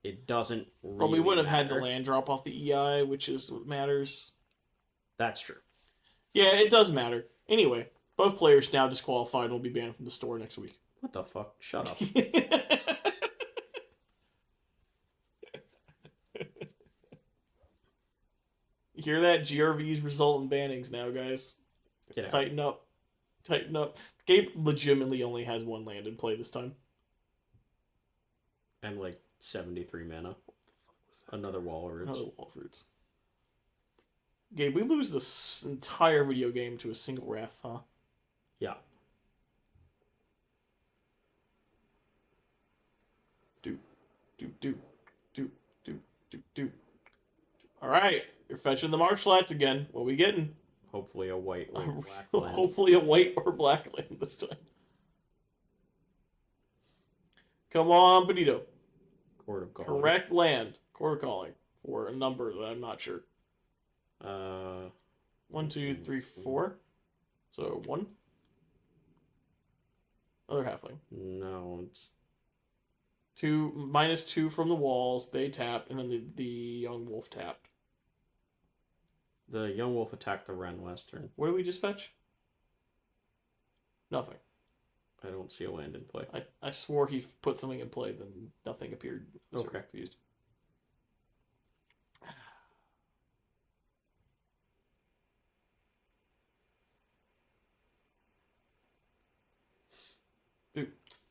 it doesn't really But we wouldn't have had matter. the land drop off the EI, which is what matters. That's true. Yeah, it does matter. Anyway, both players now disqualified and will be banned from the store next week. What the fuck? Shut up. You hear that? GRVs result in bannings now, guys. Get out. Tighten up. Tighten up. Gabe legitimately only has one land in play this time. And, like, 73 mana. Another Wall of Roots. Another Wall of Roots. Gabe, we lose this entire video game to a single Wrath, huh? Yeah. Do. Alright, you're fetching the Marsh Flats again. What are we getting? Hopefully a white or black land. Hopefully a white or black land this time. Come on, Peditto. Court of Calling. Correct land. Court of Calling. For a number that I'm not sure. 1, 2, 3, 4. So 1. Another halfling. No, it's 2 -2 from the walls. They tapped, and then the young wolf tapped. the young wolf attacked the Wren last turn. What did we just fetch? Nothing. I don't see a land in play. I swore he put something in play, then nothing appeared. I was Okay. confused.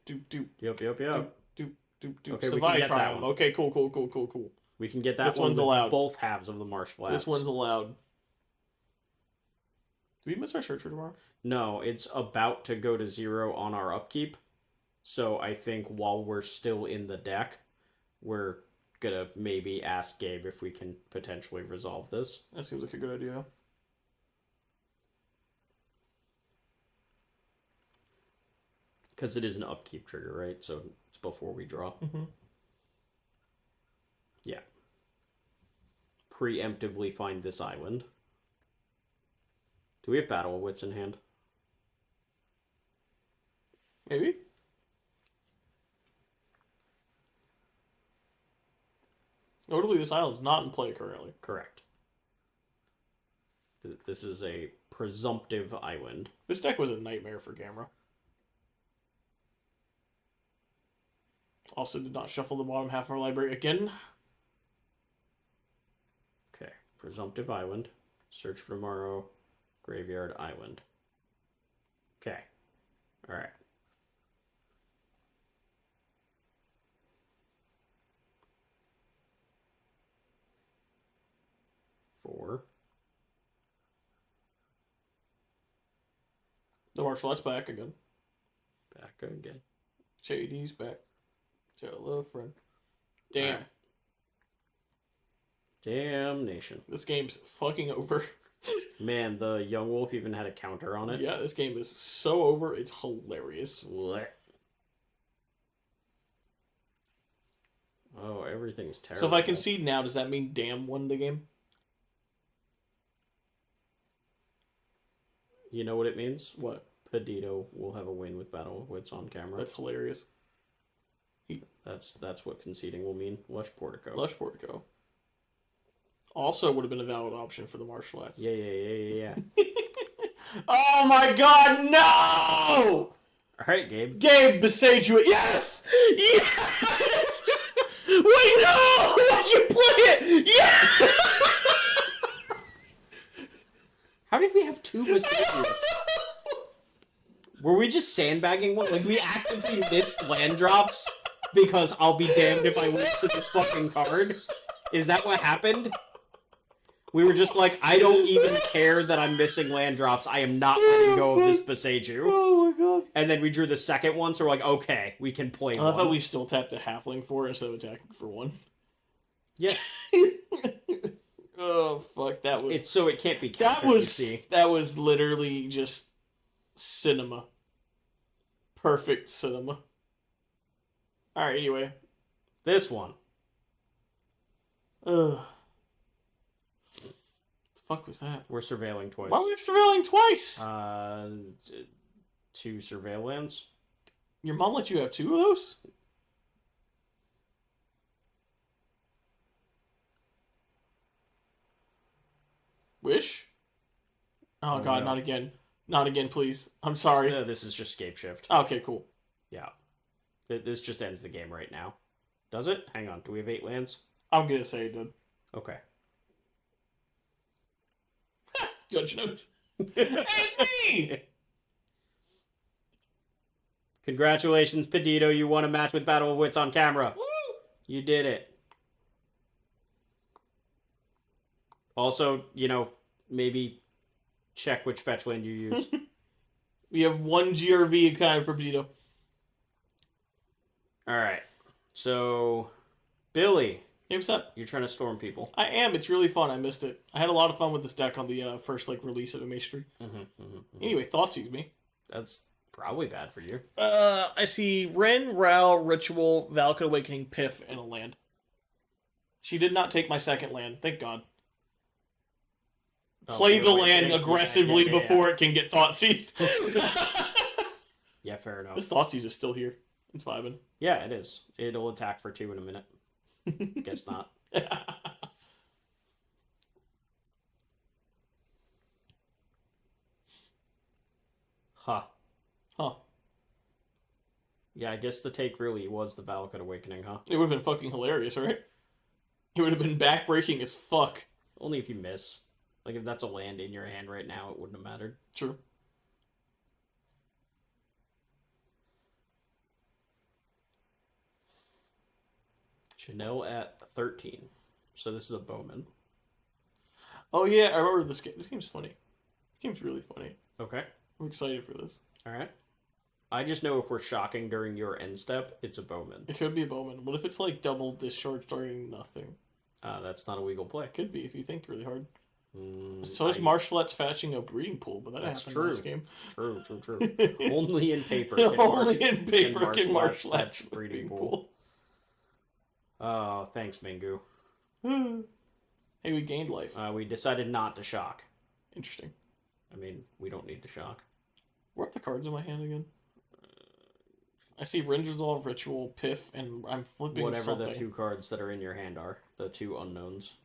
Do. Yep. Okay, we can get that one. Okay, cool. We can get that This one one's with allowed. both halves of the Marsh Flats. This one's allowed. Do we miss our search for tomorrow? No, it's about to go to 0 on our upkeep. So I think while we're still in the deck, we're gonna maybe ask Gabe if we can potentially resolve this. That seems like a good idea. Because it is an upkeep trigger, right? So it's before we draw. Mm-hmm. Yeah. Preemptively find this island. Do we have Battle of Wits in hand? Maybe? Notably, this island's not in play currently. Correct. This is a presumptive island. This deck was a nightmare for Gamera. Also did not shuffle the bottom half of our library again. Okay. Presumptive island. Search for tomorrow. Graveyard island. Okay. Alright. Four. The martial arts back again. Back again. JD's back. Tell a friend. Damn. Alright. Damnation. This game's fucking over. Man, the young wolf even had a counter on it. Yeah, this game is so over. It's hilarious. Blech. Oh, everything's terrible. So if I concede now, does that mean Damn won the game? You know what it means? What? Peditto will have a win with Battle of Wits on camera. That's hilarious. That's what conceding will mean. Lush Portico. Lush Portico. Also would have been a valid option for the martial arts. Yeah. Oh my god, no! Alright, Gabe. Gabe Besagua. Yes! Yes! Wait, no! Why'd you play it? Yeah! How did we have two Messages? Were we just sandbagging one? Like, we actively missed land drops because I'll be damned if I lose to this fucking card? Is that what happened? We were just like, I don't even care that I'm missing land drops. I am not letting go of this Besaju. Oh my god. and then we drew the second one, so we're like, okay, we can play I love one. how we still tapped a halfling for it instead of attacking for one. Yeah. Oh fuck, that was It's so it can't be countered, you see. that was literally just cinema. Perfect cinema. Alright, anyway. This one. Ugh. What the fuck was that? We're surveilling twice. Why are we surveilling twice? 2 surveillance. Your mom let you have 2 of those? Wish? Oh god, no. not again. Not again, please. I'm sorry. No, this is just scape shift. Okay, cool. Yeah. This just ends the game right now. Does it? Hang on. Do we have 8 lands? I'm gonna say it did. Okay. Judge notes. Hey, it's me! Congratulations, Peditto. You won a match with Battle of Wits on camera. Woo! You did it. Also, maybe check which fetch land you use. We have 1 GRV kind for Peditto. Alright. So, Billy, Hey, what's up? you're trying to storm people. I am. It's really fun. I missed it. I had a lot of fun with this deck on the first release of Maestry. Anyway, Thoughtseize me. That's probably bad for you. I see Ren, Rao, Ritual, Valakut Awakening, Piff, and a land. She did not take my second land. Thank God. Play the land aggressively before it can get Thoughtseized. Yeah, fair enough. This Thoughtseize is still here. It's vibing. Yeah, it is. It'll attack for 2 in a minute. Guess not. Huh. Yeah, I guess the take really was the Valakut Awakening, huh? It would have been fucking hilarious, right? It would have been backbreaking as fuck. Only if you miss. Like, if that's a land in your hand right now, it wouldn't have mattered. True. Janelle at 13. So this is a Bowman. Oh yeah, I remember this game. This game's funny. This game's really funny. Okay. I'm excited for this. Alright. I just know if we're shocking during your end step, it's a Bowman. It could be a Bowman. What if it's like double discharge starting nothing? That's not a legal play. It could be if you think really hard. So is Marshlet's fetching a breeding pool, but that happened last game. True. Only in paper. Only in paper can Marshlet's Marshlet's breeding pool. Oh, thanks, Mingu. Hey, we gained life. We decided not to shock. Interesting. I mean, we don't need to shock. What are the cards in my hand again? I see Ringe Resolve, Ritual, Piff, and I'm flipping whatever something. the 2 cards that are in your hand are. The 2 unknowns.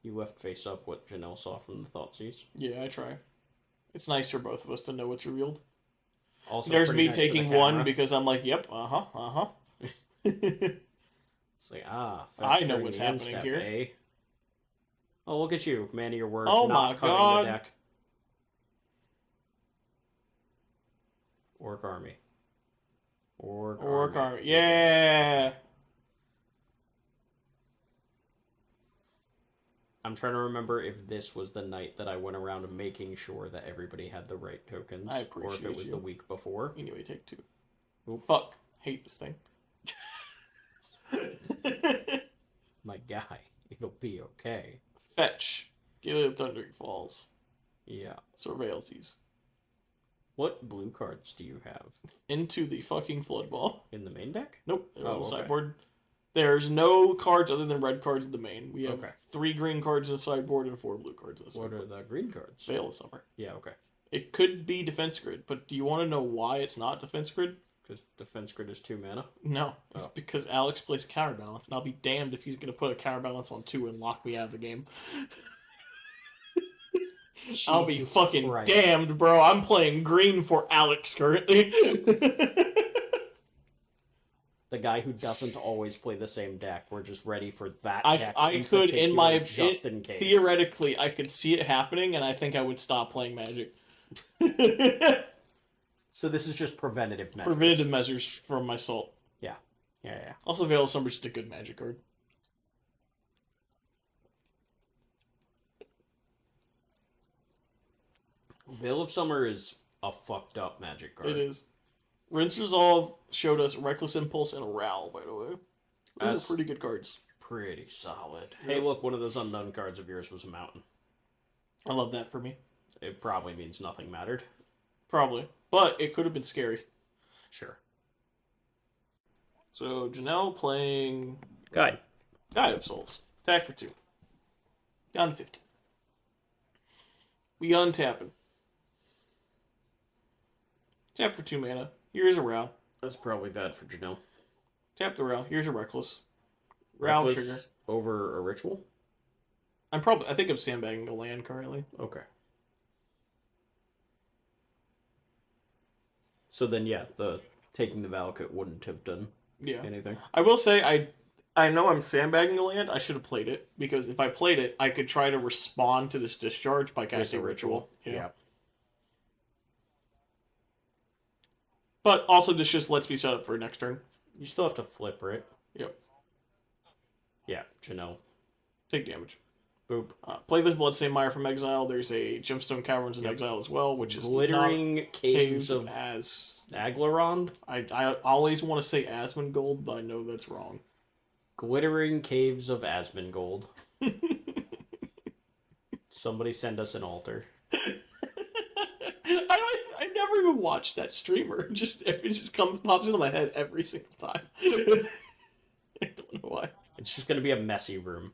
You left face up what Janelle saw from the Thoughtseize. Yeah, I try. It's nice for both of us to know what's revealed. Also, there's pretty me nice for taking the one camera. because I'm like, yep, It's like, I know during what's the end happening step, here. eh? Oh, look at you, man of your word. Oh not my cutting God. the deck. Orc Army. Orc Army. Yeah. I'm trying to remember if this was the night that I went around making sure that everybody had the right tokens. I or if appreciate it was you. the week before. Anyway, take 2. Oop. Fuck. Hate this thing. My guy, it'll be okay. Fetch. Get it at Thundering Falls. Yeah. Surveillances. What blue cards do you have? Into the fucking Flood Ball. In the main deck? Nope, they're on the okay. sideboard. There's no cards other than red cards in the main. We have Okay. 3 green cards in the sideboard and 4 blue cards in the What sideboard. are the green cards? Veil of Summer. Yeah, okay. It could be Defense Grid, but do you want to know why it's not Defense Grid? Because Defense Grid is 2 mana. No, it's Oh. because Alex plays Counterbalance, and I'll be damned if he's going to put a Counterbalance on 2 and lock me out of the game. I'll be Jesus fucking Christ. damned, bro. I'm playing green for Alex currently. The guy who doesn't always play the same deck. We're just ready for that deck. I could, in my just in case. theoretically, I could see it happening, and I think I would stop playing Magic. So this is just preventative measures. Preventative measures from my salt. Yeah. Also, Veil of Summer is just a good Magic card. Veil of Summer is a fucked up Magic card. It is. Rinse Resolve showed us Reckless Impulse and a Ral, by the way. Those That's are pretty good cards. pretty solid. Hey, look, one of those unknown cards of yours was a mountain. I love that for me. It probably means nothing mattered. Probably. But it could have been scary. Sure. So, Janelle playing Guide. Guide of Souls. Attack for 2. Down to 15. We untapping. Tap for 2 mana. Here's a Ral. That's probably bad for Janelle. Tap the Ral. Here's a Reckless. Ral trigger. Over a ritual? I think I'm sandbagging a land currently. Okay. So then, yeah, the taking the Valakut wouldn't have done anything. I will say, I know I'm sandbagging a land. I should have played it, because if I played it, I could try to respond to this discharge by casting Ritual. Yeah. But also, this just lets me set up for next turn. You still have to flip, right? Yep. Yeah, Janelle. Take damage. Boop. Play this Bloodstained Mire from exile. There's a Gemstone Caverns in exile as well, which is Glittering Caves of as Aglarond? I always want to say Asmongold, but I know that's wrong. Glittering Caves of Asmongold. Somebody send us an altar. I never even watched that streamer. It just pops into my head every single time. I don't know why. It's just going to be a messy room.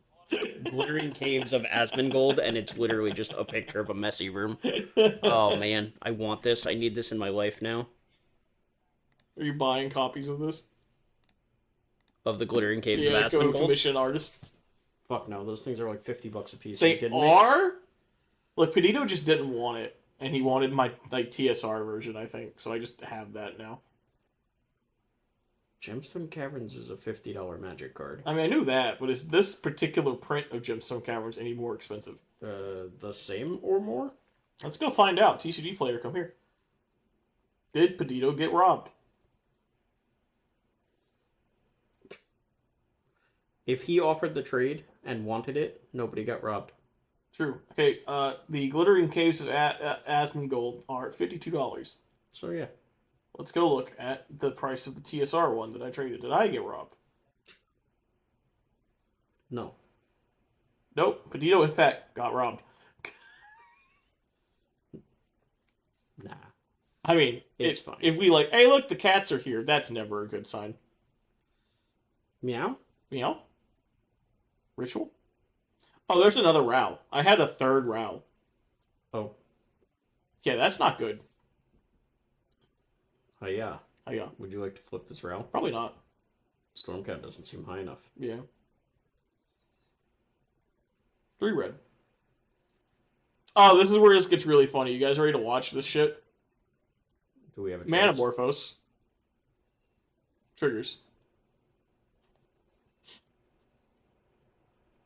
Glittering Caves of Asmongold, and it's literally just a picture of a messy room. Oh, man. I want this. I need this in my life now. Are you buying copies of this? Of the Glittering Caves of Go Asmongold? commission artist. Fuck no. Those things are like $50 a piece. They are? Look, Peditto just didn't want it. And he wanted my TSR version, I think. So I just have that now. Gemstone Caverns is a $50 magic card. I mean, I knew that, but is this particular print of Gemstone Caverns any more expensive? The same or more? Let's go find out. TCG player, come here. Did Peditto get robbed? If he offered the trade and wanted it, nobody got robbed. True. Okay, the Glittering Caves of Asmongold are $52. So yeah. Let's go look at the price of the TSR one that I traded. Did I get robbed? No. Nope. Peditto, in fact, got robbed. Nah. I mean, it's fine. If we hey, look, the cats are here, that's never a good sign. Meow? Meow? Ritual? Oh, there's another Ral. I had a third Ral. Oh. Yeah, that's not good. Oh, yeah. Oh, yeah. Would you like to flip this Ral? Probably not. Stormcat doesn't seem high enough. Yeah. 3 red. Oh, this is where this gets really funny. You guys ready to watch this shit? Do we have a choice? Manamorphose. Triggers.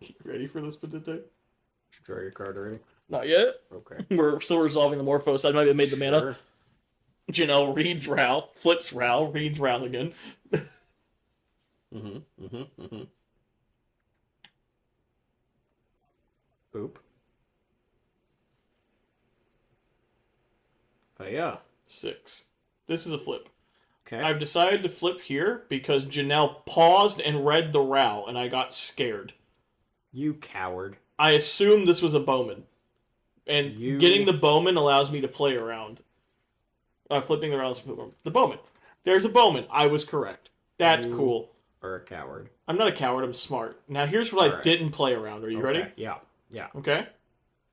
You ready for this, Potente? Did you draw your card already? Not yet. Okay. We're still resolving the Morphos. I might have made the mana. Janelle reads Ral, flips Ral, reads Ral again. Boop. Oh, yeah. 6. This is a flip. Okay. I've decided to flip here because Janelle paused and read the Ral, and I got scared. You coward. I assumed this was a Bowman. And getting the Bowman allows me to play around. Flipping the Ral, the Bowman. There's a Bowman. I was correct. That's cool. Or a coward. I'm not a coward. I'm smart. Now, here's what I didn't play around. Are you ready? Yeah. Yeah. Okay.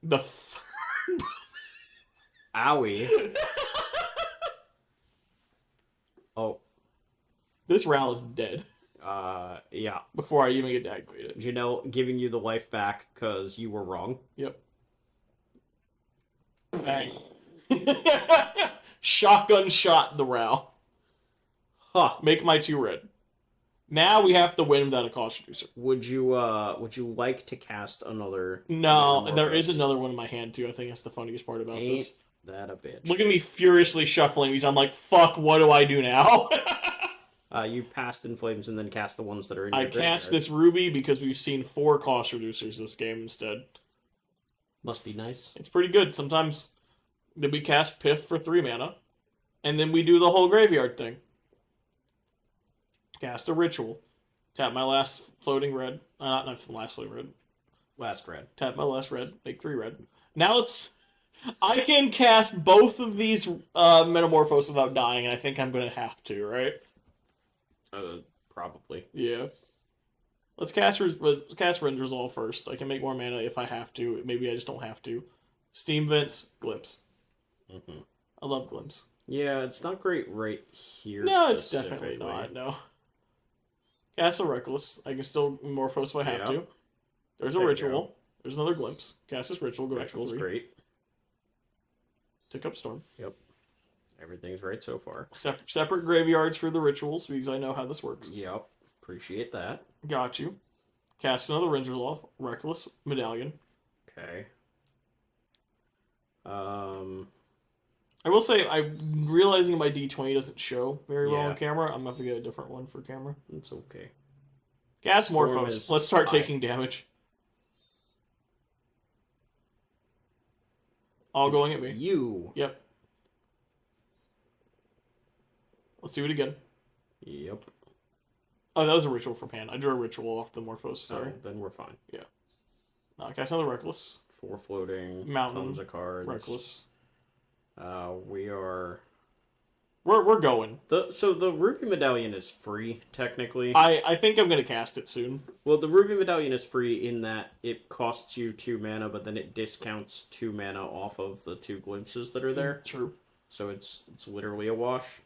The third. Owie. Oh. This Ral is dead. Yeah. Before I even get activated. Janelle giving you the life back because you were wrong. Yep. Bang. Shotgun shot the Ral. Huh. Make my 2 red. Now we have to win without a cost reducer. Would you like to cast another? No, there is another one in my hand too. I think that's the funniest part about Ain't this. That a bitch. Look at me furiously shuffling these. I'm like, fuck, what do I do now? You passed in flames and then cast the ones that are in I your cast graveyard. this Ruby because we've seen 4 cost reducers this game instead. Must be nice. It's pretty good. Sometimes did we cast Piff for 3 mana? And then we do the whole graveyard thing. Cast a ritual. Tap my last floating red. Not last floating red. Last red. Tap my last red. Make 3 red. Now it's... I can cast both of these Metamorphose without dying, and I think I'm going to have to, right? Probably. Yeah. Let's cast Rend Resolve first. I can make more mana if I have to. Maybe I just don't have to. Steam Vents, Glimpse. Mm-hmm. I love Glimpse. Yeah, it's not great right here. No, it's definitely not. No. Cast a Reckless. I can still Morphose if I have to. There's a Ritual. There's another Glimpse. Cast this Ritual. Go back to 3. Great. Tick up Storm. Yep. Everything's right so far. Separate graveyards for the rituals because I know how this works. Yep. Appreciate that. Got you. Cast another Rend Resolve. Reckless. Medallion. Okay. I will say, I'm realizing my D20 doesn't show very well Yeah. on camera. I'm going to have to get a different one for camera. It's okay. Cast Storm Morphos. is Let's start high. taking damage. All going at me. You. Yep. Let's do it again. Yep. Oh, that was a ritual from hand. I drew a ritual off the Morphos. Sorry. Oh, then we're fine. Cast another Reckless. 4 floating. Mountain. Tons of cards. Reckless. We are. We're going. So the Ruby Medallion is free, technically. I think I'm going to cast it soon. Well, the Ruby Medallion is free in that it costs you 2 mana, but then it discounts 2 mana off of the 2 glimpses that are there. True. So it's literally a wash.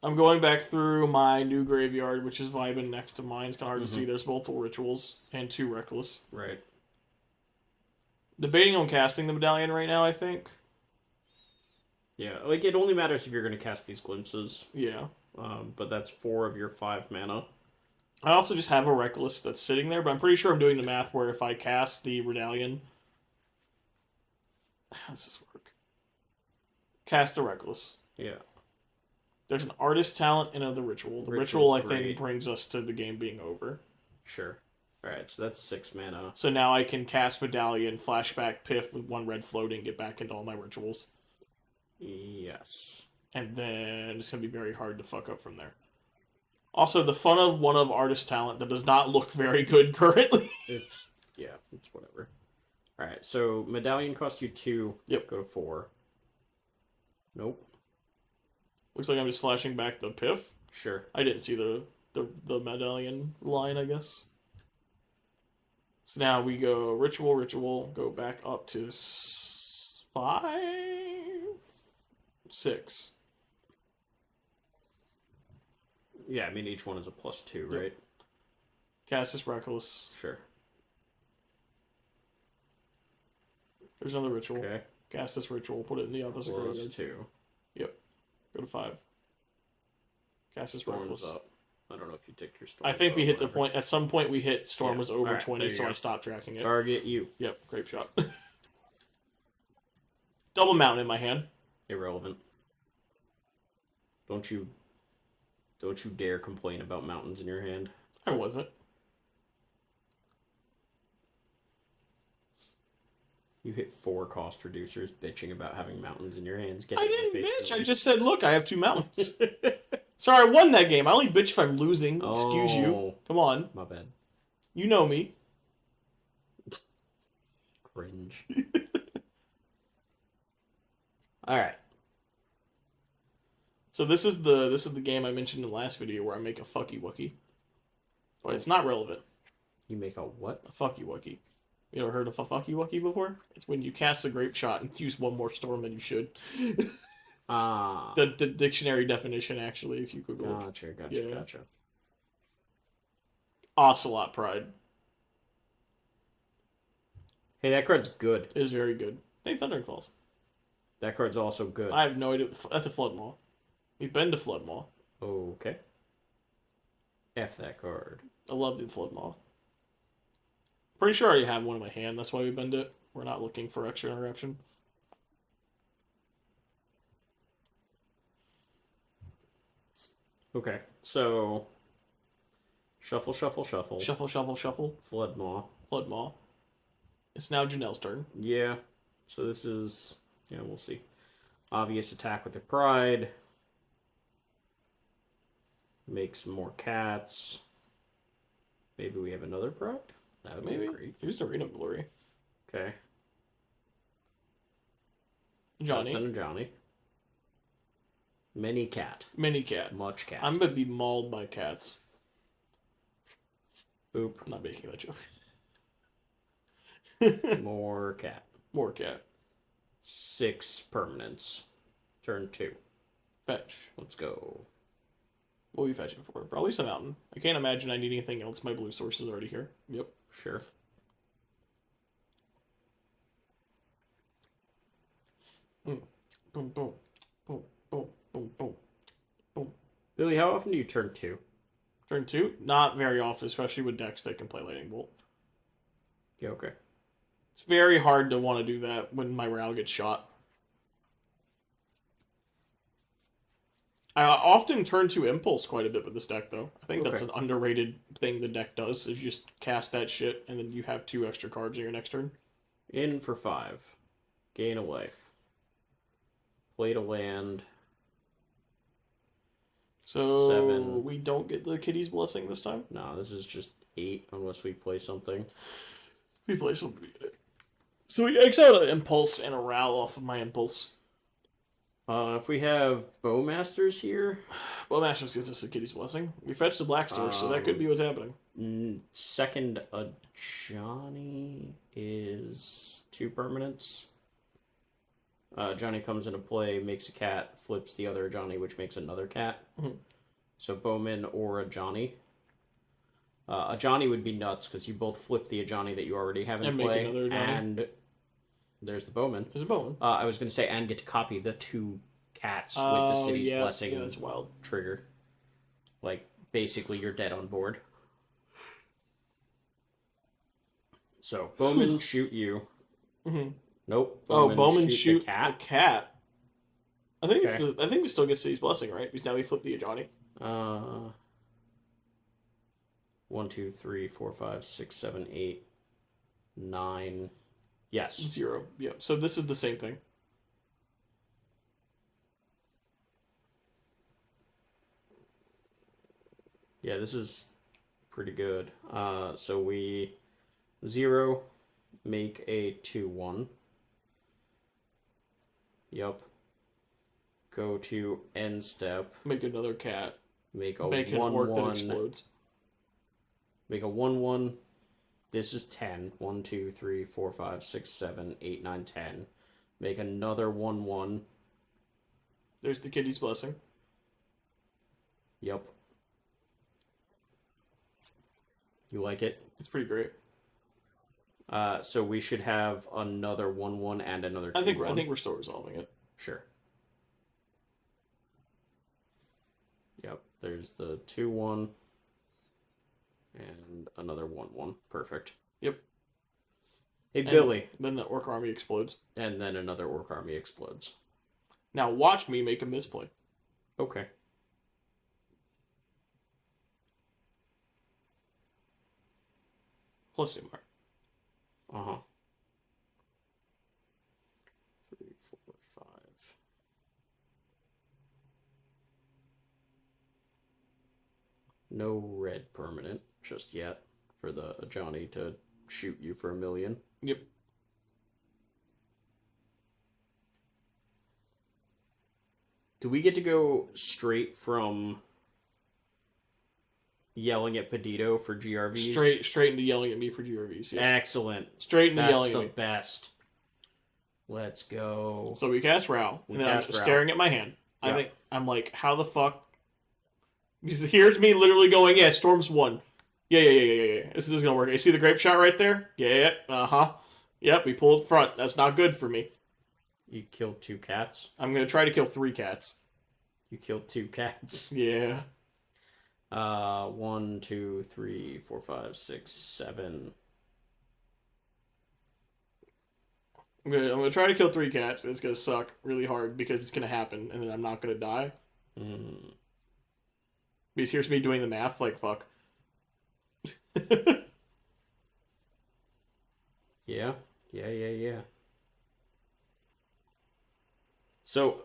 I'm going back through my new graveyard, which is vibing next to mine. It's kind of hard to see. There's multiple rituals and 2 Reckless. Right. Debating on casting the Medallion right now, I think. Yeah, like it only matters if you're going to cast these glimpses. Yeah. But that's 4 of your 5 mana. I also just have a Reckless that's sitting there, but I'm pretty sure I'm doing the math where if I cast the Medallion... How does this work? Cast the Reckless. Yeah. There's an Artist Talent and another Ritual. The Ritual, I think, brings us to the game being over. Sure. Alright, so that's 6 mana. So now I can cast Medallion, flashback Piff with 1 red floating, get back into all my rituals. Yes. And then it's going to be very hard to fuck up from there. Also, the fun of one of Artist Talent that does not look very good currently. It's whatever. Alright, so Medallion costs you 2. Yep. Go to 4. Nope. Looks like I'm just flashing back the Piff. Sure. I didn't see the Medallion line, I guess. So now we go Ritual, go back up to 5, 6. Yeah, I mean each one is a +2, Yep. right? Cast this Reckless. Sure. There's another Ritual. Okay. Cast this Ritual, put it in the other graveyard. +2. Yep. Go to 5. Cast this Storm's Reckless. up. I don't know if you ticked your storm. I think we hit the whatever. point. At some point, we hit Storm Yeah. was over Alright, 20, there you so go. I stopped tracking it. Target you. Yep, grape shot. Double Mountain in my hand. Irrelevant. Don't you dare complain about mountains in your hand. I wasn't. You hit 4 cost reducers bitching about having mountains in your hands. Get I out of my didn't face, bitch. I Billy. just said, look, I have 2 mountains. Sorry, I won that game. I only bitch if I'm losing. Excuse you. Oh. Come on. My bad. You know me. Cringe. Alright. So this is the game I mentioned in the last video where I make a fucky wucky. But it's not relevant. You make a what? A fucky wucky. You ever heard of a fucky wucky before? It's when you cast a grape shot and use 1 more storm than you should. Ah. The dictionary definition, actually, if you Google it. Gotcha. Ocelot Pride Hey, that card's good. is very good. Hey, Thundering Falls. That card's also good. I have no idea. That's a Flood Maw. We've been to Flood Maw. Okay. F that card. I love the Flood Maw. Pretty sure I already have one in my hand. That's why we bend it. We're not looking for extra interaction. Okay, so shuffle. Shuffle, shuffle, shuffle. Flood Maw. Flood Maw. It's now Janelle's turn. Yeah. So this is we'll see. Obvious attack with the pride. Make some more cats. Maybe we have another pride? That would be great. Here's Arena of Glory. Okay. Johnny. Send a Johnny. Mini cat. Mini cat. Much cat. I'm gonna be mauled by cats. Boop. I'm not making that joke. More cat. More cat. 6 permanents. Turn 2. Fetch. Let's go. What are we fetching for? Probably some mountain. I can't imagine I need anything else. My blue source is already here. Yep. Sure. Boom, boom, boom, boom, boom, boom, boom. Billy, how often do you turn 2? Turn 2? Not very often, especially with decks that can play Lightning Bolt. Yeah, okay. It's very hard to want to do that when my Ral gets shot. I often turn to Impulse quite a bit with this deck, though. I think that's an underrated thing the deck does, is you just cast that shit, and then you have 2 extra cards in your next turn. In for 5. Gain a life. Play to land. So 7. we don't get the Kitty's Blessing this time? No, this is just 8 unless we play something. We play something. So we exiled an Impulse and a Ral off of my Impulse. If we have Bowmasters here... Bowmasters gives us the Kitty's Blessing. We fetched the Black Source, so that could be what's happening. Second, a Johnny is 2 permanents. Johnny comes into play, makes a cat, flips the other Johnny, which makes another cat. Mm-hmm. So Bowman or a Johnny. A Johnny would be nuts, because you both flip the Johnny that you already have in play. Make another Johnny. And there's the Bowman. There's a Bowman. I was going to say, and get to copy the 2 cats with the City's Blessing. Yeah, that's wild. Trigger. Like, basically, you're dead on board. So, Bowman shoot you. Mm-hmm. Nope. Bowman shoot the cat. The cat. I think I think we still get City's Blessing, right? Because now we flip the Johnny. 1, 2, 3, 4, 5, 6, 7, 8, 9. Yes. 0. Yep. So this is the same thing. Yeah, this is pretty good. So we 0, make a 2/1. Yup. Go to end step. Make another cat. Make a Make an orc that explodes. Make a 1/1. This is 10. 1, 2, 3, 4, 5, 6, 7, 8, 9, 10. Make another 1/1. There's the Kitty's Blessing. Yup. You like it? It's pretty great. So we should have another 1/1 and another 2/1. I think we're still resolving it. Sure. Yep. There's the 2/1 and another 1/1. Perfect. Yep. Hey, Billy. Then the Orc Army explodes. And then another Orc Army explodes. Now watch me make a misplay. Okay. Plus 2 more. Uh-huh. 3, 4, 5. No red permanent just yet for the Johnny to shoot you for 1,000,000. Yep. Do we get to go straight from yelling at Peditto for GRVs? Straight into yelling at me for GRVs. Yes. Excellent. Straight into yelling That's at me. the best. Let's go. So we cast Ral, and then I'm staring at my hand. Yeah. I'm like, how the fuck? Here's me literally going, yeah, Storm's 1. Yeah. This is gonna work. You see the grape shot right there? Yeah. Uh-huh. Yep, we pulled front. That's not good for me. You killed 2 cats? I'm gonna try to kill 3 cats. You killed 2 cats. Yeah. 1, 2, 3, 4, 5, 6, 7. I'm gonna try to kill 3 cats, and it's gonna suck really hard because it's gonna happen, and then I'm not gonna die. Because here's me doing the math, like fuck. Yeah. So,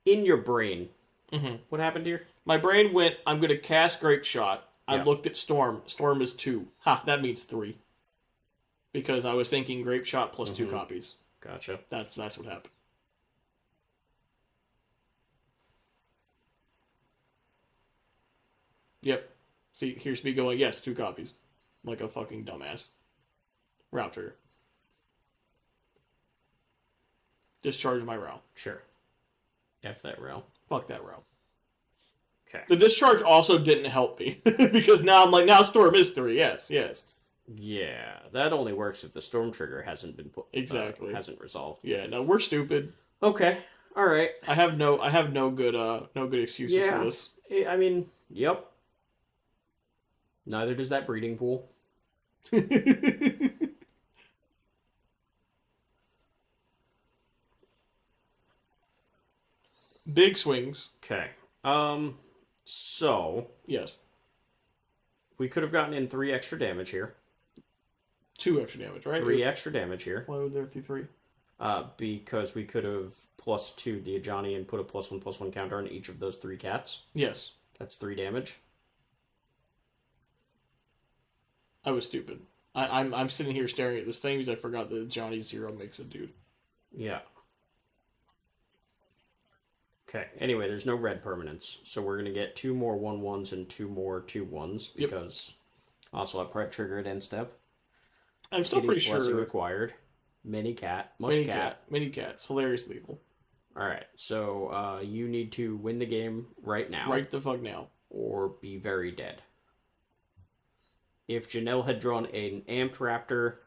in your brain, Mm-hmm. what happened here? My brain went, I'm going to cast Grape Shot. I Yeah. looked at Storm. Storm is 2. Ha, that means 3. Because I was thinking Grape Shot plus 2 copies. Gotcha. That's what happened. Yep. See, here's me going, yes, 2 copies. Like a fucking dumbass. Route trigger. Discharge my route. Sure. F that route. Fuck that route. Okay. The discharge also didn't help me. Because now I'm like, now Storm is 3. Yes, yes. Yeah, that only works if the storm trigger hasn't been put. Exactly. Hasn't resolved. Yeah, no, we're stupid. Okay. All right. I have no good excuses for this. I mean, yep. Neither does that breeding pool. Big swings. Okay. So Yes. we could have gotten in 3 extra damage here. 2 extra damage, right? 3 extra damage here. Why would there be 3? Because we could have +2 the Ajani and put a +1/+1 counter on each of those 3 cats. Yes. That's 3 damage. I was stupid. I'm sitting here staring at this thing because I forgot that Johnny 0 makes a dude. Yeah. Okay. Anyway, there's no red permanents, so we're gonna get 2 more 1/1s and 2 more 2/1s because also I prep trigger at end step. I'm still pretty Blessing sure. required. Mini cat. Much Mini cat. Mini cats. Hilarious lethal. Alright, so you need to win the game right now. Right the fuck now. Or be very dead. If Janelle had drawn an amped raptor.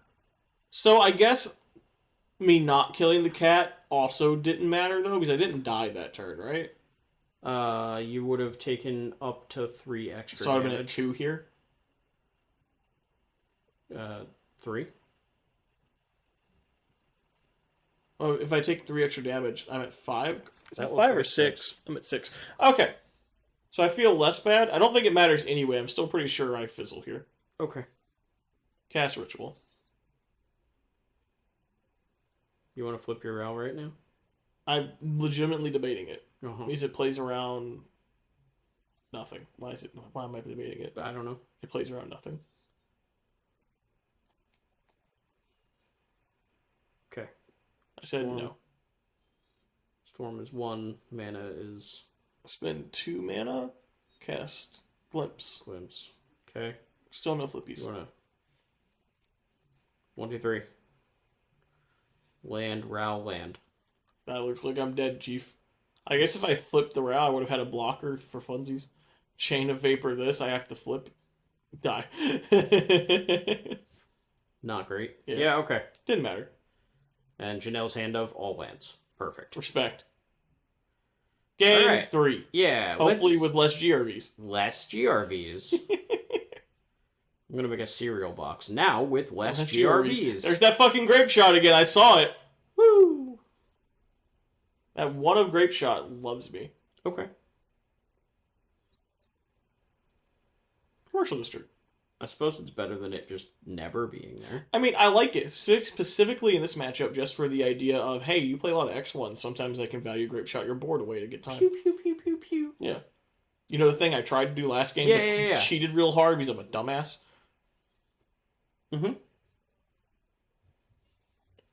So I guess me not killing the cat also didn't matter though, because I didn't die that turn, right? You would have taken up to 3 extra So I'd have damage. been at 2 here. 3? Oh, if I take 3 extra damage, I'm at 5? Is that That 5 or looks like 6? I'm at 6. Okay. So I feel less bad. I don't think it matters anyway. I'm still pretty sure I fizzle here. Okay. Cast Ritual. You want to flip your Ral right now? I'm legitimately debating it. Uh-huh. Means it plays around nothing. Why am I debating it? I don't know. It plays around nothing. Okay. I said Storm. no. Storm is 1. Mana is Spend 2 mana. Cast Glimpse. Glimpse. Okay. Still no flippies. You want to 1, 2, 3. Land, Ral, land. That looks like I'm dead, Chief. I guess if I flipped the row, I would have had a blocker for funsies. Chain of Vapor this, I have to flip. Die. Not great. Yeah. Yeah, okay. Didn't matter. And Janelle's hand of all lands. Perfect. Respect. Game All right. 3. Yeah, Hopefully with less GRVs. less GRVs. I'm gonna make a cereal box now with less Less GRVs. There's that fucking Grape Shot again. I saw it. Woo! That one of Grape Shot loves me. Okay. Commercial District. I suppose it's better than it just never being there. I mean, I like it specifically in this matchup just for the idea of, hey, you play a lot of X1s. Sometimes I can value Grape Shot your board away to get time. Pew pew pew pew pew. Yeah. You know the thing I tried to do last game, Yeah. cheated real hard because I'm a dumbass? Mm-hmm.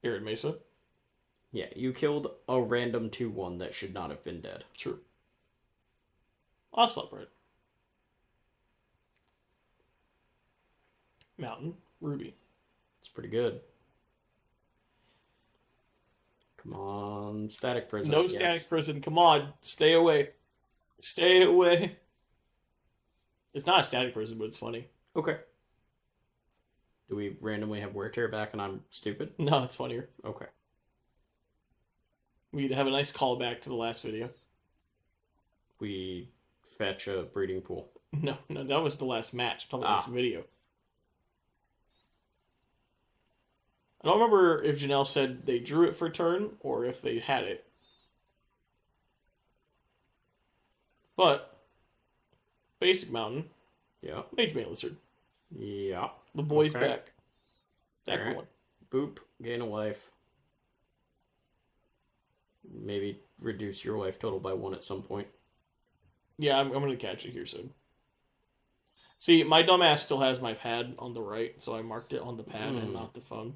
Arid Mesa. Yeah, you killed a random 2/1 that should not have been dead. True. I'll celebrate. Mountain. Ruby. It's pretty good. Come on, Static Prison. No yes. Static Prison. Come on. Stay away. Stay away. It's not a Static Prison, but it's funny. Okay. Do we randomly have Wear Tear back and I'm stupid? No, it's funnier. Okay. We have a nice callback to the last video. We fetch a breeding pool. No, that was the last match. I'm talking about this video. I don't remember if Janelle said they drew it for turn or if they had it. But, Basic Mountain, Yeah. Mage Bane Lizard. Yeah. The boy's Okay. back. Back for Alright. one. Boop. Gain a life. maybe reduce your life total by 1 at some point. Yeah, I'm going to catch it here soon. See, my dumbass still has my pad on the right, so I marked it on the pad and not the phone.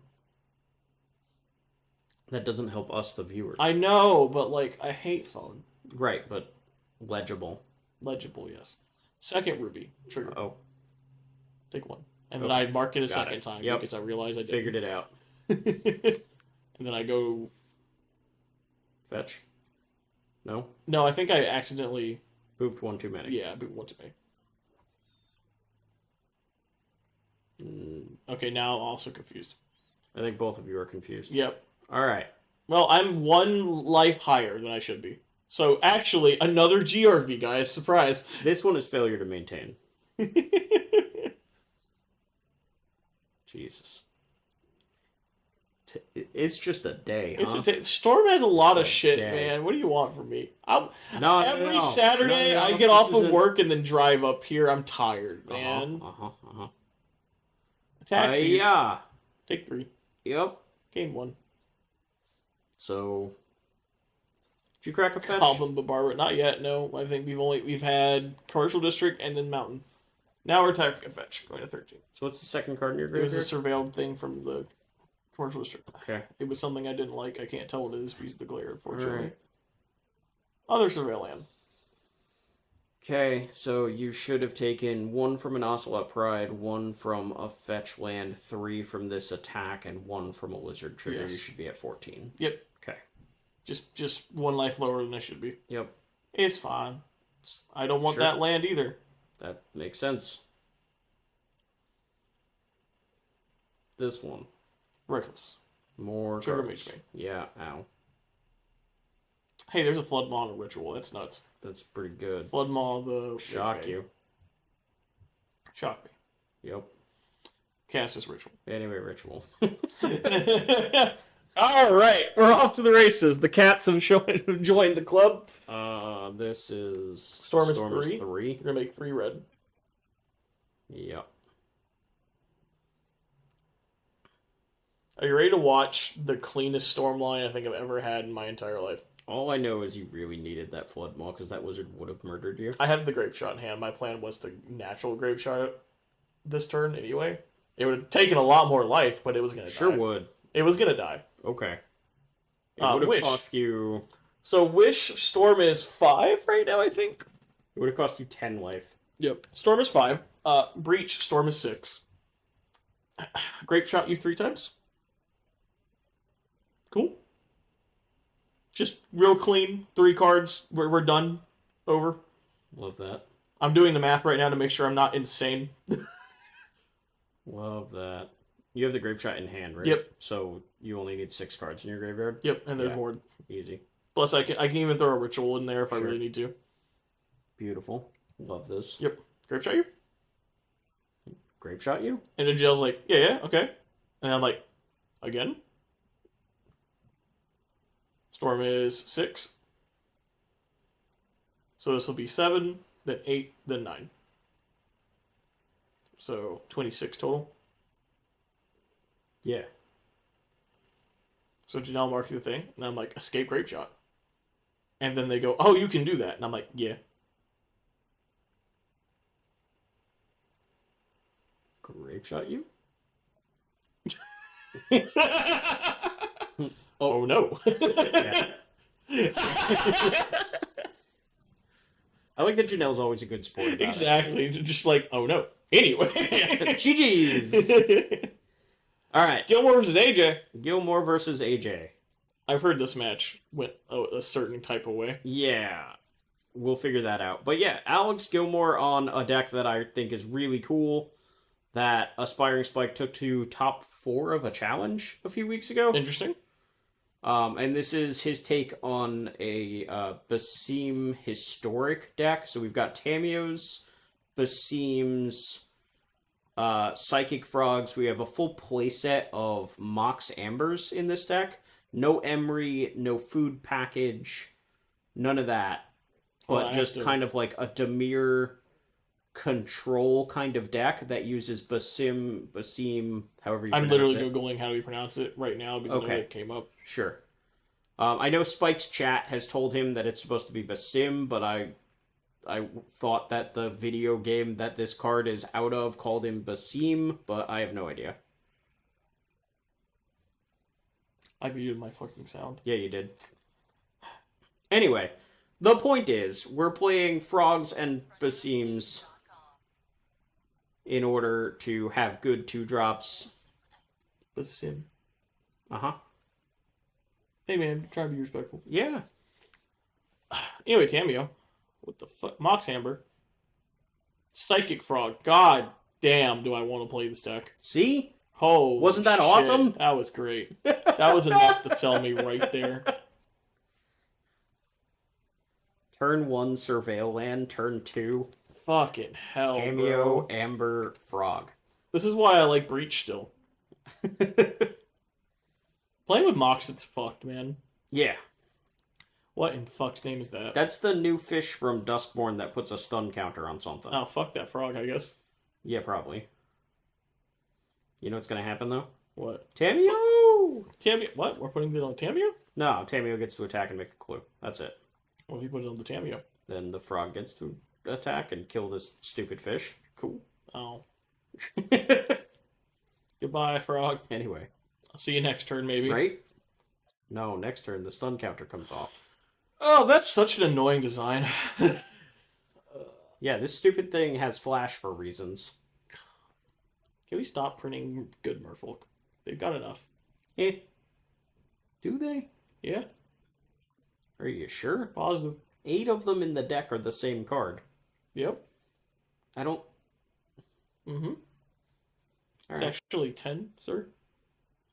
That doesn't help us, the viewer. I know, but, like, I hate phone. Right, but legible. Legible, yes. Second ruby. Trigger. Oh. Take 1. And then I mark it a second it. time Yep. because I realized I did. Figured it out. And then I go... Fetch? No? No, I think I accidentally... Booped 1 too many. Yeah, booped 1 too many. Okay, now I'm also confused. I think both of you are confused. Yep. Alright. Well, I'm 1 life higher than I should be. So, actually, another GRV, guys. Surprise. This one is failure to maintain. Jesus. It's just a day, huh? Storm has a lot It's of a shit, day. man. What do you want from me? Every No. Saturday, No, I get this off of isn't- work and then drive up here. I'm tired, man. Taxis. Yeah. Take 3. Yep. Game 1. So, did you crack a fetch? Goblin but Barbara. Not yet, no. I think we've had Commercial District and then Mountain. Now we're attacking a fetch, going to 13. So what's the second card in your It was graveyard? a surveilled thing from the Commercial District. Okay. It was something I didn't like. I can't tell what it is because of the glare, unfortunately. Alright. Other surveil land. Okay, so you should have taken 1 from an Ocelot Pride, 1 from a fetch land, 3 from this attack, and 1 from a Lizard Trigger. Yes. You should be at 14. Yep. Okay. Just 1 life lower than I should be. Yep. It's fine. I don't want Sure. that land either. That makes sense. This one. Reckless. More Trigger cards. mage me. Yeah, ow. Hey, there's a Flood Maw in a ritual. That's nuts. That's pretty good. Flood Maw the... Shock mage you. Shock me. Yep. Cast this ritual. Anyway, ritual. All right, we're off to the races. The cats have joined the club. This is... Storm is 3. 3. You're going to make 3 red. Yep. Are you ready to watch the cleanest storm line I think I've ever had in my entire life? All I know is you really needed that Flood Maw, because that wizard would have murdered you. I had the grape shot in hand. My plan was to natural grape shot it this turn anyway. It would have taken a lot more life, but it was going to die. Sure would. It was going to die. Okay. It would have Wish. cost you... So Wish Storm is 5 right now, I think. It would have cost you 10 life. Yep. Storm is 5. Breach Storm is 6. Grape shot you 3 times. Cool. Just real clean. 3 cards. We're done. Over. Love that. I'm doing the math right now to make sure I'm not insane. Love that. You have the grape shot in hand, right? Yep. So you only need 6 cards in your graveyard? Yep, and there's Yeah. more. Easy. Plus, I can even throw a ritual in there if I Sure. really need to. Beautiful. Love this. Yep. Grape shot you? Grape shot you? And then Jail's like, yeah, okay. And I'm like, again? Storm is 6. So this will be 7, then 8, then 9. So 26 total. Yeah. So Janelle marked the thing, and I'm like, escape grape shot. And then they go, oh, you can do that. And I'm like, yeah. Grape shot you? Oh, no. Yeah. I like that Janelle's always a good sport about Exactly. Just like, oh, no. Anyway. it. GG's! Alright. Gilmore versus AJ. Gilmore versus AJ. I've heard this match went a certain type of way. Yeah. We'll figure that out. But yeah, Alex Gilmore on a deck that I think is really cool, that Aspiring Spike took to top 4 of a challenge a few weeks ago. Interesting. And this is his take on a Basim historic deck. So we've got Tamiyo's, Basim's, Psychic Frogs. We have a full playset of Mox Ambers in this deck. No Emery, no food package, none of that. But just kind of like a Dimir control kind of deck that uses Basim, however you pronounce I'm literally it. Googling how do we pronounce it right now because I know Okay. it came up. Sure. I know Spike's chat has told him that it's supposed to be Basim, but I thought that the video game that this card is out of called him Basim, but I have no idea. I muted my fucking sound. Yeah, you did. Anyway, the point is, we're playing Frogs and Basims in order to have good 2-drops. Basim. Uh-huh. Hey man, try to be respectful. Yeah. Anyway, Tamio. What the fuck? Mox Amber. Psychic Frog. God damn, do I want to play this deck. See? Oh, wasn't that awesome? That was great. That was enough to sell me right there. Turn 1, Surveil Land. Turn 2, Fucking hell, Cameo, bro. Amber, Frog. This is why I like Breach still. Playing with Mox, it's fucked, man. Yeah. What in fuck's name is that? That's the new fish from Duskborn that puts a stun counter on something. Oh, fuck that frog, I guess. Yeah, probably. You know what's going to happen, though? What? Tameo! Tamio? What? We're putting it on Tamio? No, Tameo gets to attack and make a clue. That's it. Well, if you put it on the Tamio. Then the frog gets to attack and kill this stupid fish. Cool. Oh. Goodbye, frog. Anyway. I'll see you next turn, maybe. Right? No, next turn the stun counter comes off. Oh, that's such an annoying design. Yeah, this stupid thing has flash for reasons. Can we stop printing good merfolk? They've got enough. Eh. Do they? Yeah? Are you sure? Positive. 8 of them in the deck are the same card. Yep. I don't... Mm-hmm. It's Alright. actually 10, sir.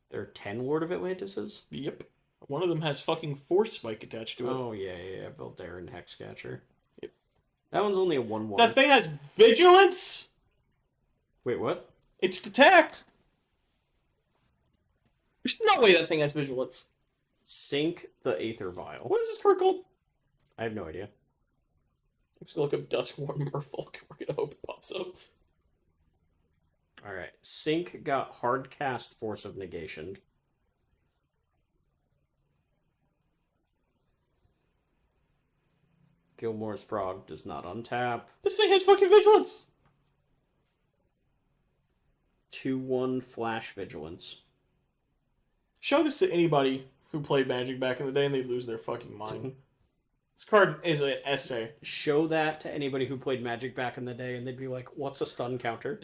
There are 10 Ward of Atlantises? Yep. One of them has fucking Force Spike attached to it. Oh, yeah. Voltaren Hexcatcher. Yep. That one's only a 1/1. That thing has Vigilance? Wait, what? It's detect. There's no way that thing has Vigilance. Sink the Aether Vial. What is this card called? I have no idea. I'm just gonna look up Duskborn Merfolk. We're gonna hope it pops up. Alright. Sink got Hardcast Force of Negation. Gilmore's Frog does not untap. This thing has fucking Vigilance. 2/1 Flash Vigilance. Show this to anybody who played Magic back in the day and they'd lose their fucking mind. This card is an essay. Show that to anybody who played Magic back in the day and they'd be like, what's a stun counter?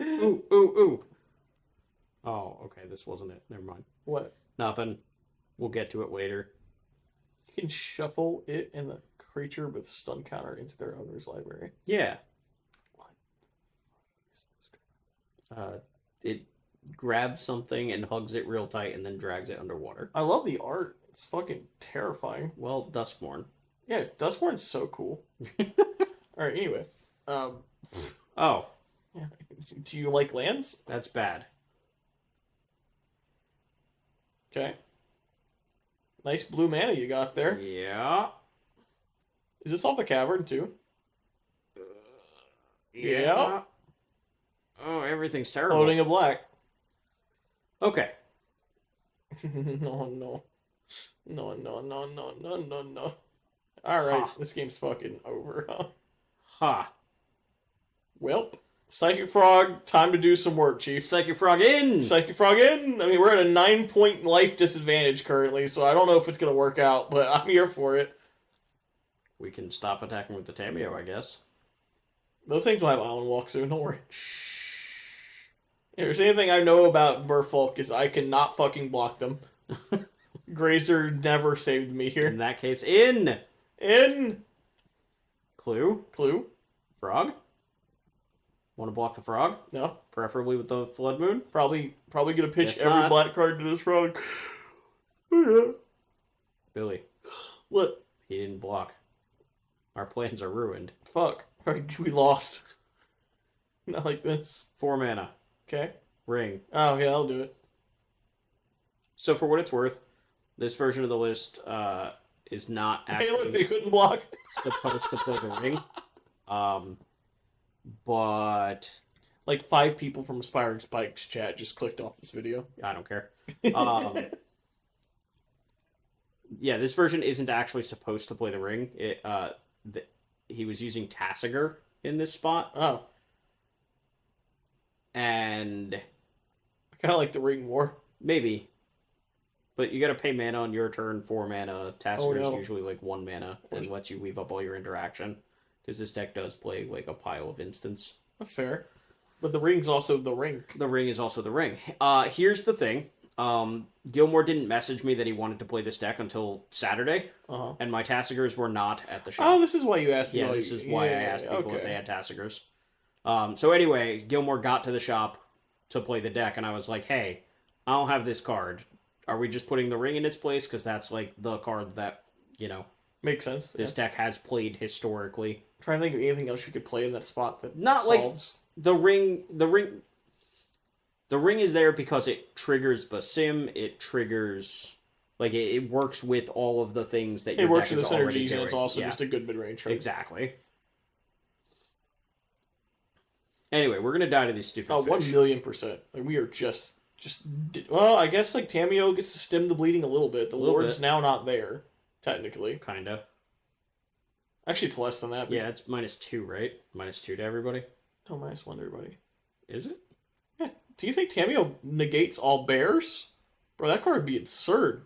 Ooh. Oh, okay, this wasn't it. Never mind. What? Nothing. We'll get to it later. You can shuffle it and the creature with stun counter into their owner's library. Yeah. What is this card? It grabs something and hugs it real tight and then drags it underwater. I love the art. It's fucking terrifying. Well, Duskborn. Yeah, Duskborn's so cool. Alright, anyway. Oh, Yeah. Do you like lands? that's bad. Okay. Nice blue mana you got there. Yeah. Is this off a cavern too? Yeah. Oh, everything's terrible. Floating a black. Okay. No. Alright, Ha. this game's fucking over, huh? Ha. Welp. Psychic Frog, time to do some work, Chief. Psychic Frog in! Psychic Frog in. I mean, we're at a 9-point life disadvantage currently, so I don't know if it's going to work out, but I'm here for it. We can stop attacking with the Tameo, I guess. Those things will have Island Walk soon, don't worry. If there's anything I know about Merfolk is I cannot fucking block them. Grazer never saved me here. In that case, in! In! Clue? Clue? Frog? Want to block the frog? No. Preferably with the Flood Moon? Probably gonna pitch Guess every not. black card to this frog. Oh, yeah. Billy, What? he didn't block. Our plans are ruined. Fuck. We lost. Not like this. 4 mana. Okay. Ring. Oh, yeah, I'll do it. So for what it's worth, this version of the list is not Hey, look, they actually couldn't block. supposed to play the ring. But like 5 people from Aspiring Spikes chat just clicked off this video. I don't care. Yeah, this version isn't actually supposed to play the ring. He was using Tassiger in this spot. Oh. And I kind of like the ring more. maybe. But you gotta pay mana on your turn, 4 mana. Tassiger is no. usually like 1 mana and lets you weave up all your interaction. Because this deck does play like a pile of instants. That's fair. But the ring's also the ring. The ring is also the ring. Here's the thing. Gilmore didn't message me that he wanted to play this deck until Saturday, and my Tassigers were not at the shop. Oh, this is why you asked people. Yeah, this is why I asked people if they had Tassigers. So anyway, Gilmore got to the shop to play the deck, and I was like, hey, I don't have this card. Are we just putting the ring in its place? Because that's like the card that, makes sense. This deck has played historically. I'm trying to think of anything else you could play in that spot that not solves... like the ring. The ring is there because it triggers Basim. It triggers, it works with all of the things that your deck is already doing. It works with the synergies, and it's also just a good mid-range card. Exactly. Anyway, we're gonna die to these stupid fish. 1,000,000%. Like, we are just. Well, I guess Tameo gets to stem the bleeding a little bit. The Lord's now not there, technically. Kinda. Actually, it's less than that. Yeah, it's -2, right? -2 to everybody. No, -1 to everybody. Is it? Yeah. Do you think Tameo negates all bears? Bro, that card would be absurd.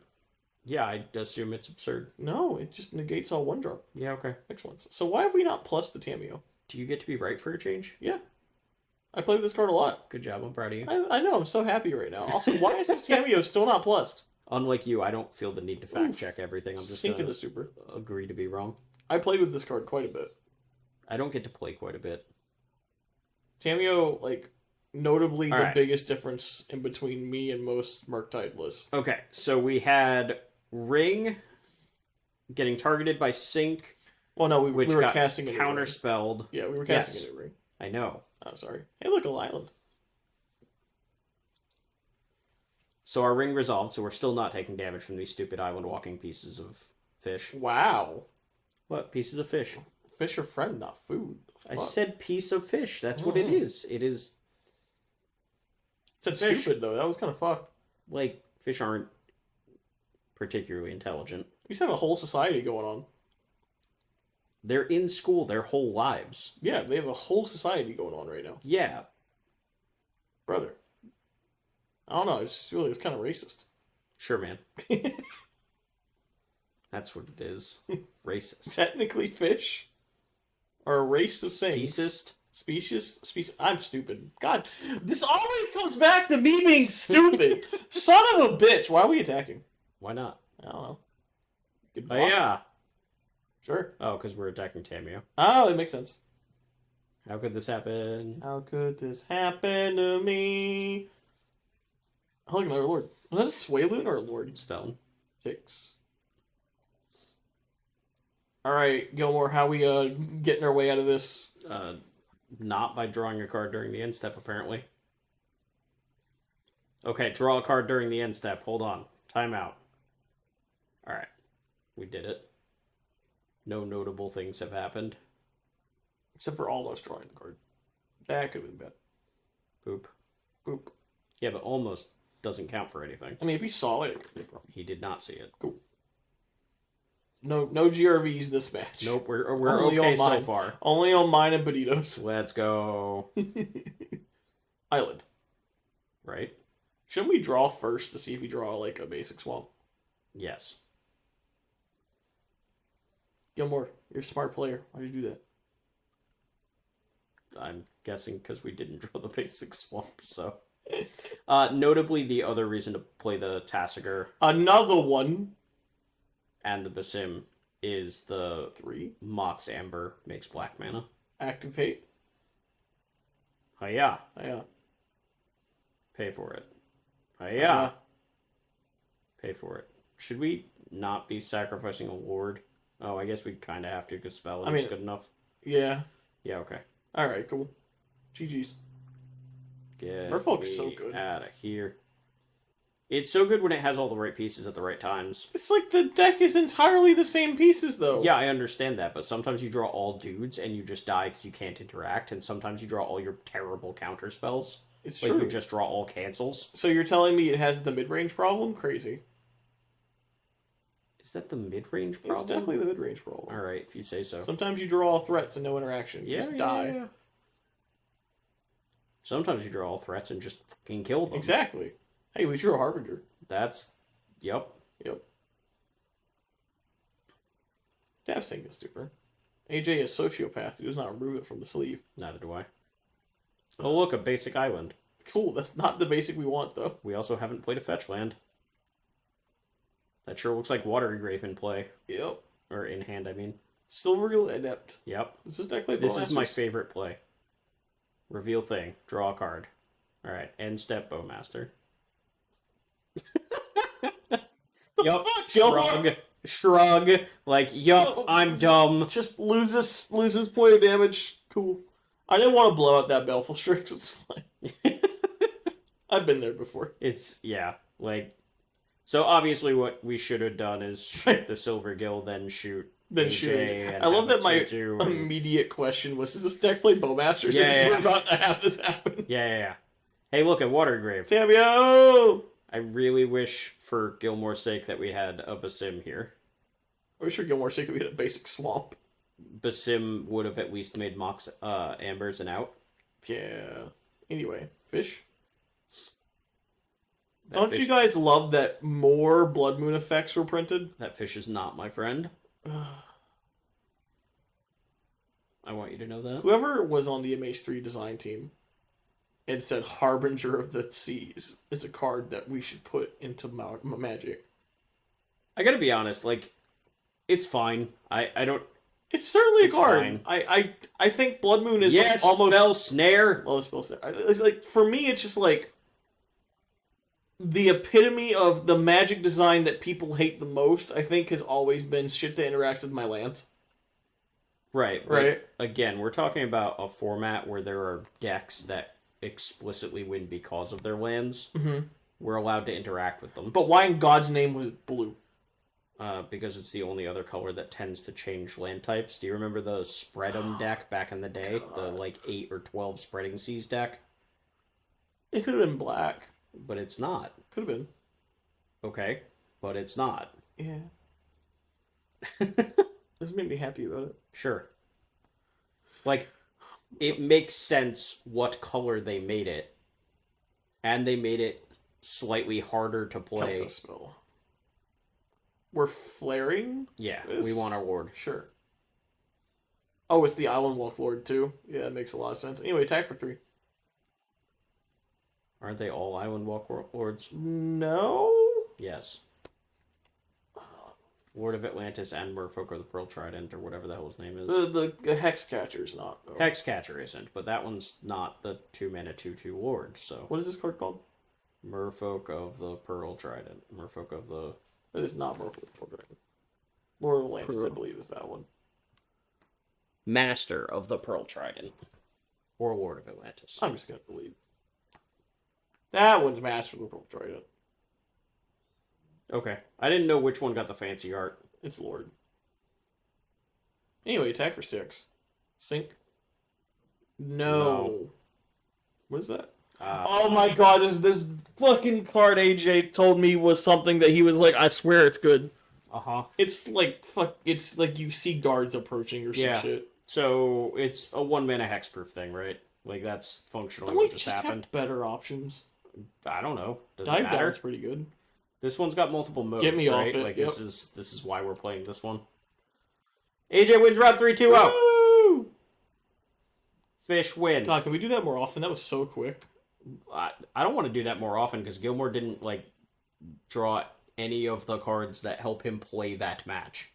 Yeah, I assume it's absurd. No, it just negates all 1-drop. Yeah, okay. Next ones. So why have we not plussed the Tameo? Do you get to be right for a change? Yeah. I play with this card a lot. Good job, I'm proud of you. I know, I'm so happy right now. Also, why is this Tameo still not plussed? Unlike you, I don't feel the need to fact check everything. I'm just sinking the super. Agree to be wrong. I played with this card quite a bit. I don't get to play quite a bit. Tameo, notably the biggest difference in between me and most Murktide lists. Okay, so we had Ring getting targeted by Sync. Well, no, we were casting it. Counterspelled. Yeah, we were casting it at Ring. I know. Oh, sorry. Hey, look, a island. So our Ring resolved, so we're still not taking damage from these stupid island walking pieces of fish. Wow. What? Pieces of fish? Fish are friend, not food. I said piece of fish. That's what it is. It is... It's stupid, though. That was kind of fucked. Fish aren't particularly intelligent. We just have a whole society going on. They're in school their whole lives. Yeah, they have a whole society going on right now. Yeah. Brother. I don't know. It's kind of racist. Sure, man. That's what it is. Racist. Technically fish are a race of things. Speciest? Species. I'm stupid. God, this always comes back to me being stupid. Son of a bitch. Why are we attacking? Why not? I don't know. Oh, yeah. Sure. Oh, because we're attacking Tameo. Oh, it makes sense. How could this happen? How could this happen to me? Oh, look, another Lord. Was that a Sway Loon or a Lord? It's Felon. 6. Alright, Gilmore, how we getting our way out of this? Not by drawing a card during the end step, apparently. Okay, draw a card during the end step. Hold on. Time out. Alright. We did it. No notable things have happened. Except for almost drawing the card. That could have been bad. Boop. Boop. Yeah, but almost doesn't count for anything. I mean, if he saw it, he did not see it. Cool. No GRVs this match. Nope, we're okay so far. Only on mine and Peditto's. Let's go. Island. Right? Shouldn't we draw first to see if we draw a basic swamp? Yes. Gilmore, you're a smart player. Why did you do that? I'm guessing because we didn't draw the basic swamp, so... notably, the other reason to play the Tassiger... Another one! And the Basim is the 3. Mox Amber makes black mana. Activate. Hiya. Hiya. Pay for it. Hiya. Pay for it. Should we not be sacrificing a Lord? Oh, I guess we kind of have to because Felon is good enough. Yeah. Yeah, okay. Alright, cool. GG's. Get Merfolk's so good. Out of here. It's so good when it has all the right pieces at the right times. It's like the deck is entirely the same pieces, though. Yeah, I understand that, but sometimes you draw all dudes and you just die because you can't interact, and sometimes you draw all your terrible counter spells. It's like true. you just draw all cancels. So you're telling me it has the mid-range problem? Crazy. Is that the mid-range problem? It's definitely the mid-range problem. Alright, if you say so. Sometimes you draw all threats and no interaction. You just die. Yeah. Sometimes you draw all threats and just fucking kill them. Exactly. Hey, we drew a Harbinger. That's... Yep. Dab saying this stupid. AJ is sociopath who does not remove it from the sleeve. Neither do I. Oh look, a basic island. Cool, that's not the basic we want, though. We also haven't played a fetch land. That sure looks like Watery Grave in play. Yep. Or in hand, I mean. Silvergill Adept. Yep. Does this deck play This is my Bowmasters? favorite play. Reveal thing. Draw a card. Alright, end step Bowmaster. Yup, shrug. Shrug. Like, yup, No. I'm dumb. Just loses point of damage. Cool. I didn't want to blow out that Baleful Strix. It's fine. I've been there before. It's, yeah, like... So obviously what we should have done is shoot the Silvergill, then shoot Then AJ, shoot. and I love have that a my 2-2 and- immediate question was, does this deck play Bowmasters? Yeah, Because yeah. we're about to have this happen. Yeah. Hey, look at Watery Grave. Fabio! I really wish, for Gilmore's sake, that we had a Basim here. I wish for Gilmore's sake that we had a basic swamp. Basim would have at least made Mox Ambers and out. Yeah. Anyway, fish. That Don't fish, you guys love that more Blood Moon effects were printed? That fish is not my friend. I want you to know that. Whoever was on the MH3 design team and said Harbinger of the Seas is a card that we should put into Magic. I gotta be honest, like, it's fine. I don't... It's certainly It's a card. fine. I think Blood Moon is Yes, like almost... spell snare! Well, the spell snare. It's like, for me, it's just like the epitome of the Magic design that people hate the most, I think, has always been shit that interacts with my lands. Right. Right. Again, we're talking about a format where there are decks that explicitly win because of their lands. Mm-hmm. We're allowed to interact with them. But why in God's name was it blue? Because it's the only other color that tends to change land types. Do you remember the Spread 'em deck back in the day? The, like, 8 or 12 Spreading Seas deck? It could have been black. But it's not. Could have been. Okay, but it's not. Yeah. This made me happy about it. Sure. Like, it makes sense what color they made it. And they made it slightly harder to play. Counter spell. We're flaring? Yeah, This? we want our ward. Sure. Oh, it's the Island Walk Lord, too. Yeah, that makes a lot of sense. Anyway, tie for 3. Aren't they all Island Walk Lords? No? Yes. Lord of Atlantis and Merfolk of the Pearl Trident, or whatever the hell his name is. The Hex Catcher's not, though. Hexcatcher isn't, but that one's not the 2-mana 2/2 Lord, so... What is this card called? Merfolk of the Pearl Trident. Merfolk of the... It is not Merfolk Dragon. Lord of Atlantis, I Pearl. believe, is that one. Master of the Pearl Trident. Or Lord of Atlantis. I'm just gonna believe. That one's Master of the Pearl Trident. Okay. I didn't know which one got the fancy art. It's Lord. Anyway, attack for 6. Sink. No. What is that? Oh my god, this fucking card AJ told me was something that he was like, I swear it's good. Uh-huh. It's like, it's like you see guards approaching or some Yeah. shit. So, it's a 1-mana hexproof thing, right? Like, that's functionally Don't we what just just happened. have better options? I don't know. Does it Dive matter? Down's pretty good. This one's got multiple modes, Get me off right? it, Like, yep. this is why we're playing this one. AJ wins round 3-2-0. Woo! Fish win. God, can we do that more often? That was so quick. I don't want to do that more often because Gilmore didn't, like, draw any of the cards that help him play that match.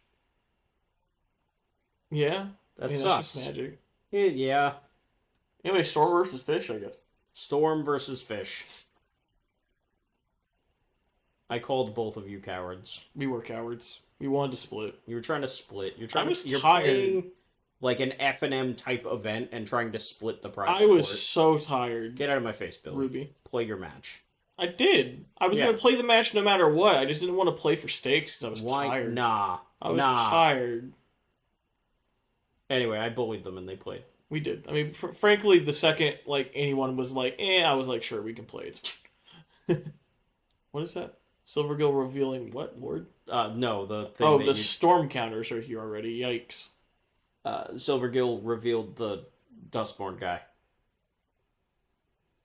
Yeah. That That's sucks. just Magic. Yeah. Anyway, Storm versus Fish, I guess. Storm versus Fish. I called both of you cowards. We were cowards. We wanted to split. You were trying to split. You're tired. playing like an F&M type event and trying to split the prize. I was for it. so tired. Get out of my face, Billy. Ruby. Play your match. I did. I was Yeah. gonna play the match no matter what. I just didn't want to play for stakes because I was Why? tired. Nah. I was Nah. tired. Anyway, I bullied them and they played. We did. I mean, frankly, the second like anyone was like, I was like, sure, we can play. It's what is that? Silvergill revealing what, Lord? No, the thing Oh, that the you... storm counters are here already. Yikes. Silvergill revealed the Duskborn guy.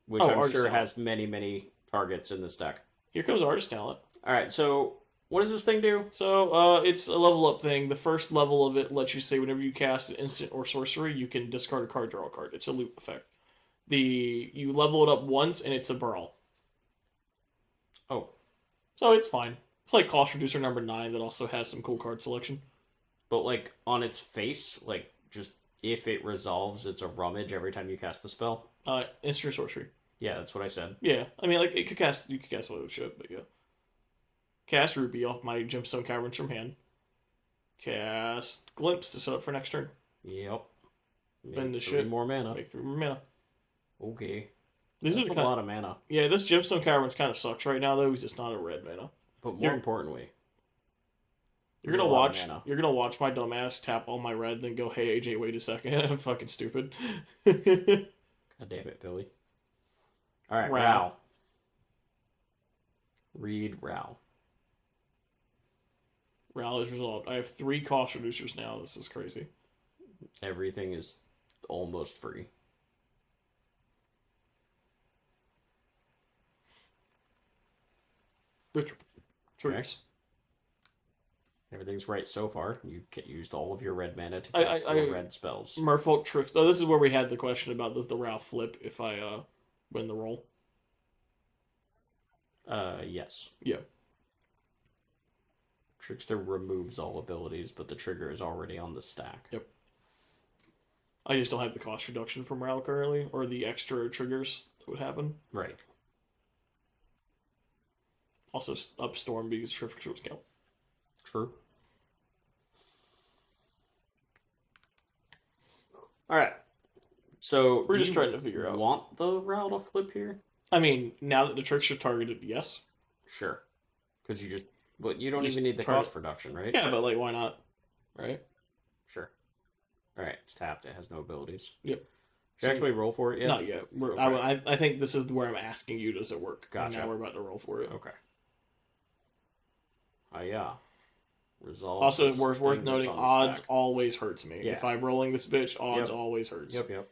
Which Oh, I'm artist sure talent. has many, many targets in this deck. Here comes artist talent. Alright, so what does this thing do? So, it's a level up thing. The first level of it lets you say whenever you cast an instant or sorcery, you can discard a card, draw a card. It's a loop effect. You level it up once, and it's a brawl. Oh. So it's fine. It's like cost reducer number 9 that also has some cool card selection. But, like, on its face, like, just if it resolves, it's a rummage every time you cast the spell? Instant or sorcery. Yeah, that's what I said. Yeah, I mean, like, you could cast what it should, but yeah. Cast Ruby off my Gemstone Caverns from hand. Cast Glimpse to set up for next turn. Yep. Spend the Make 3 shit. more mana. Make 3 more mana. Okay. This That's is a lot of mana. Yeah, this Gemstone Caverns kind of sucks right now, though, because it's not a red mana. But more importantly, you're gonna watch my dumbass tap all my red, then go, "Hey AJ, wait a second, I'm fucking stupid." God damn it, Billy. All right, Rao. Read Rao. Rao is resolved. I have 3 cost reducers now. This is crazy. Everything is almost free. Ritual. Triggers. Everything's right so far. You used all of your red mana to cast your red spells. Merfolk tricks. Oh, this is where we had the question about does the Rao flip if I win the roll? Yes. Yeah. Trickster removes all abilities, but the trigger is already on the stack. Yep. I just don't have the cost reduction from Rao currently, or the extra triggers that would happen. Right. Also, Upstorm because Trickster was count. True. All right. So we're just trying to figure out. Want the Rao to flip here? I mean, now that the Trickster targeted, yes. Sure. Because you don't even need the cost reduction, right? Yeah, but like, why not? Right? Sure. All right, it's tapped. It has no abilities. Yep. Should you actually roll for it yet? Not yet. Okay. I think this is where I'm asking you, does it work? Gotcha. And now we're about to roll for it. Okay. Yeah. Resolve. Also, worth noting, odds always hurts me. Yeah. If I'm rolling this bitch, odds always hurts. Yep.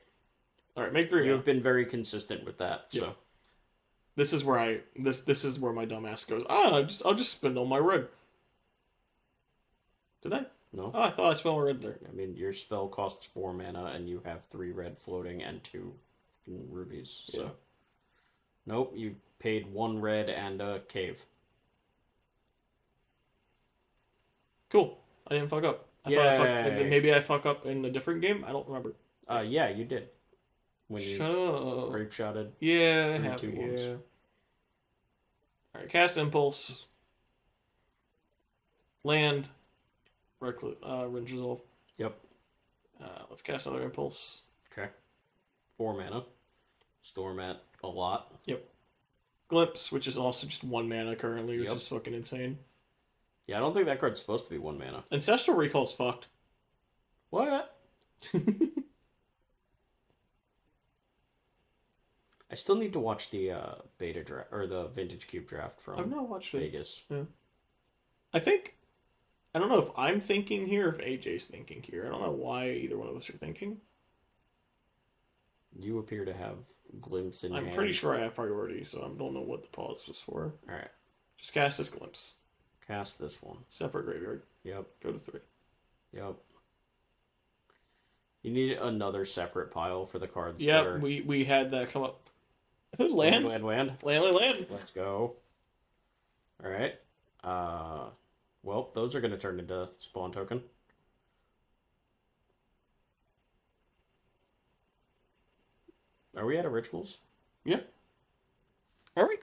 All right, make 3. You have been very consistent with that. So. Yep. This is where this is where my dumbass goes. I'll just spend all my red. Did I? No. Oh, I thought I spelled red there. I mean, your spell costs 4 mana, and you have 3 red floating and 2 rubies. So. Yeah. Nope, you paid 1 red and a cave. Cool. I didn't fuck up. Maybe I fuck up in a different game. I don't remember. Yeah, you did. When Shut up. Rape shotted. Yeah, 3 2-1s. yeah. All right, cast Impulse. Land. Range Resolve. Yep. Let's cast another Impulse. Okay. 4 mana. Storm at a lot. Yep. Glimpse, which is also just 1 mana currently, which is fucking insane. Yeah, I don't think that card's supposed to be 1 mana. Ancestral Recall's fucked. What? I still need to watch the beta draft or the Vintage Cube draft from I've not watched Vegas. Yeah. I don't know if I'm thinking here or if AJ's thinking here. I don't know why either one of us are thinking. You appear to have Glimpse in your hand. I'm pretty sure I have priority, so I don't know what the pause was for. Alright. Just cast this Glimpse. Cast this one. Separate graveyard. Yep. Go to 3. Yep. You need another separate pile for the cards. Yep, we had that come up. Land. Land. Let's go. Alright. Well, those are going to turn into spawn token. Are we out of rituals? Yeah. Are we?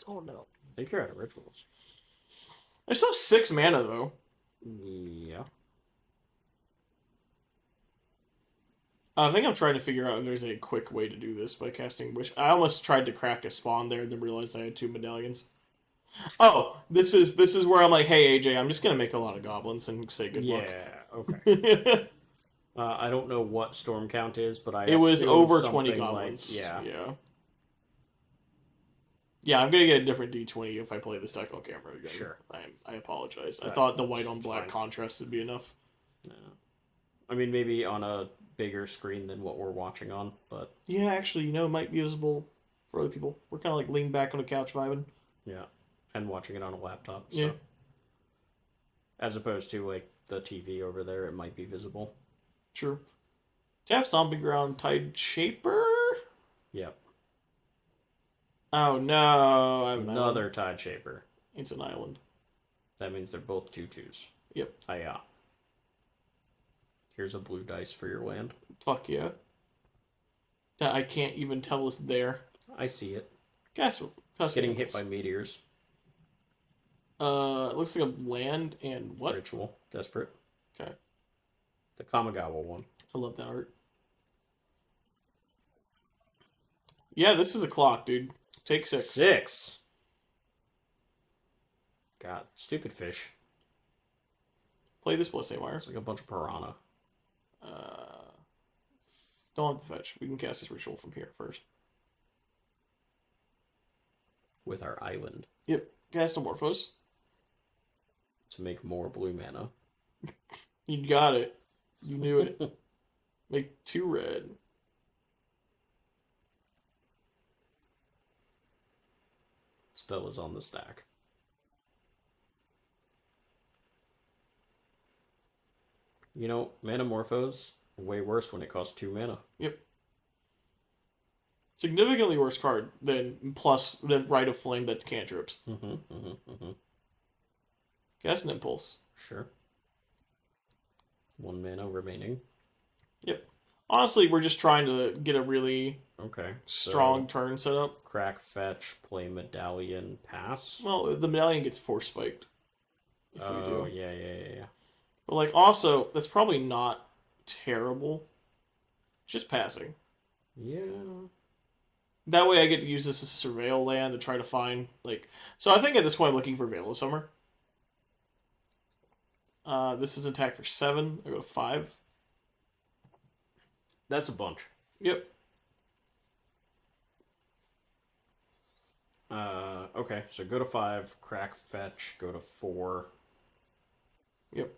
Don't know. I think you're out of rituals. I still have 6 mana, though. Yeah. I think I'm trying to figure out if there's a quick way to do this by casting Wish. I almost tried to crack a spawn there, then realized I had 2 medallions. Oh, this is where I'm like, hey AJ, I'm just gonna make a lot of goblins and say good luck. Yeah, okay. I don't know what storm count is, but I It was assume over something 20 like goblins. yeah. Yeah, I'm gonna get a different D20 if I play this deck on camera again. Sure. I apologize. I thought the white on It's black fine. contrast would be enough. Yeah. I mean, maybe on a bigger screen than what we're watching on, but Yeah, actually, it might be visible for other people. We're kind of like leaning back on the couch vibing. yeah, and watching it on a laptop. So. Yeah. As opposed to like the TV over there, it might be visible. True. Tap Stomping Ground Tide Shaper? Yep. Oh no. I have an Another island. Tide Shaper. It's an island. That means they're both 2/2s. Yep. Hiya. Here's a blue dice for your land. Fuck yeah. That I can't even tell it's there. I see it. It's getting hit by meteors. It looks like a land and what? Ritual. Desperate. Okay. The Kamigawa one. I love that art. Yeah, this is a clock, dude. Take 6. 6. God, stupid fish. Play this plus Wire. It's like a bunch of piranha. Don't have to fetch. We can cast this ritual from here first. With our island. Yep. Cast a Morphos. To make more blue mana. You got it. You knew it. Make 2 red. Spell is on the stack. Manamorphose, way worse when it costs 2 mana. Yep. Significantly worse card than Rite of Flame that cantrips. Cast an Impulse. Sure. 1 mana remaining. Yep. Honestly, we're just trying to get a really strong turn set up. Crack, fetch, play medallion, pass. Well, the medallion gets force spiked. Oh, yeah. But, also, that's probably not terrible. It's just passing. Yeah. That way I get to use this as a surveil land to try to find, So I think at this point I'm looking for Veil of Summer. This is attack for 7. I go to 5. That's a bunch. Yep. Okay, so go to 5, crack, fetch, go to 4. Yep.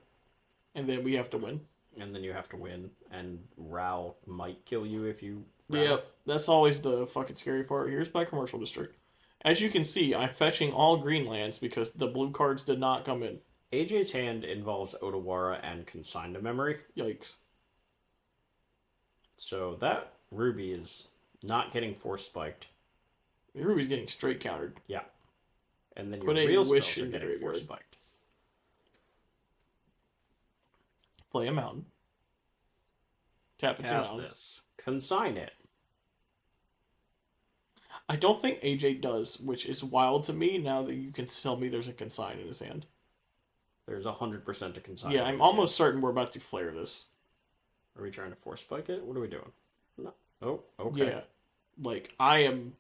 And then we have to win. And then you have to win, and Ral might kill you if you... Yep, that's always the fucking scary part. Here's my commercial district. As you can see, I'm fetching all green lands because the blue cards did not come in. AJ's hand involves Otawara and Consign to Memory. Yikes. So that Ruby is not getting force spiked. Ruby's getting straight countered. Yeah. And then Put your a real Wish spells are in the getting force graveyard. spiked. Play a mountain. Tap the Cast mountain. this. Consign it. I don't think AJ does, which is wild to me now that you can tell me there's a consign in his hand. There's 100% to consign. Yeah, I'm almost certain we're about to flare this. Are we trying to force spike it? What are we doing? No. Oh, okay. Yeah. I am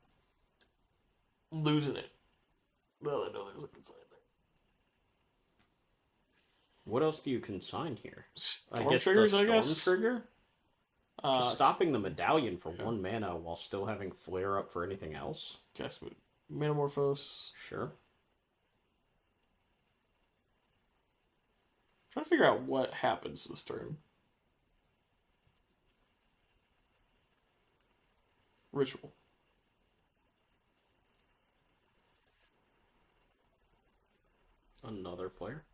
losing it. Well, I know there's a consign there. What else do you consign here? Storm I guess triggers, the storm I guess? trigger? Just stopping the medallion for 1 mana while still having flare up for anything else? Cast Manamorphose. Sure. Trying to figure out what happens this turn. Ritual. Another flare?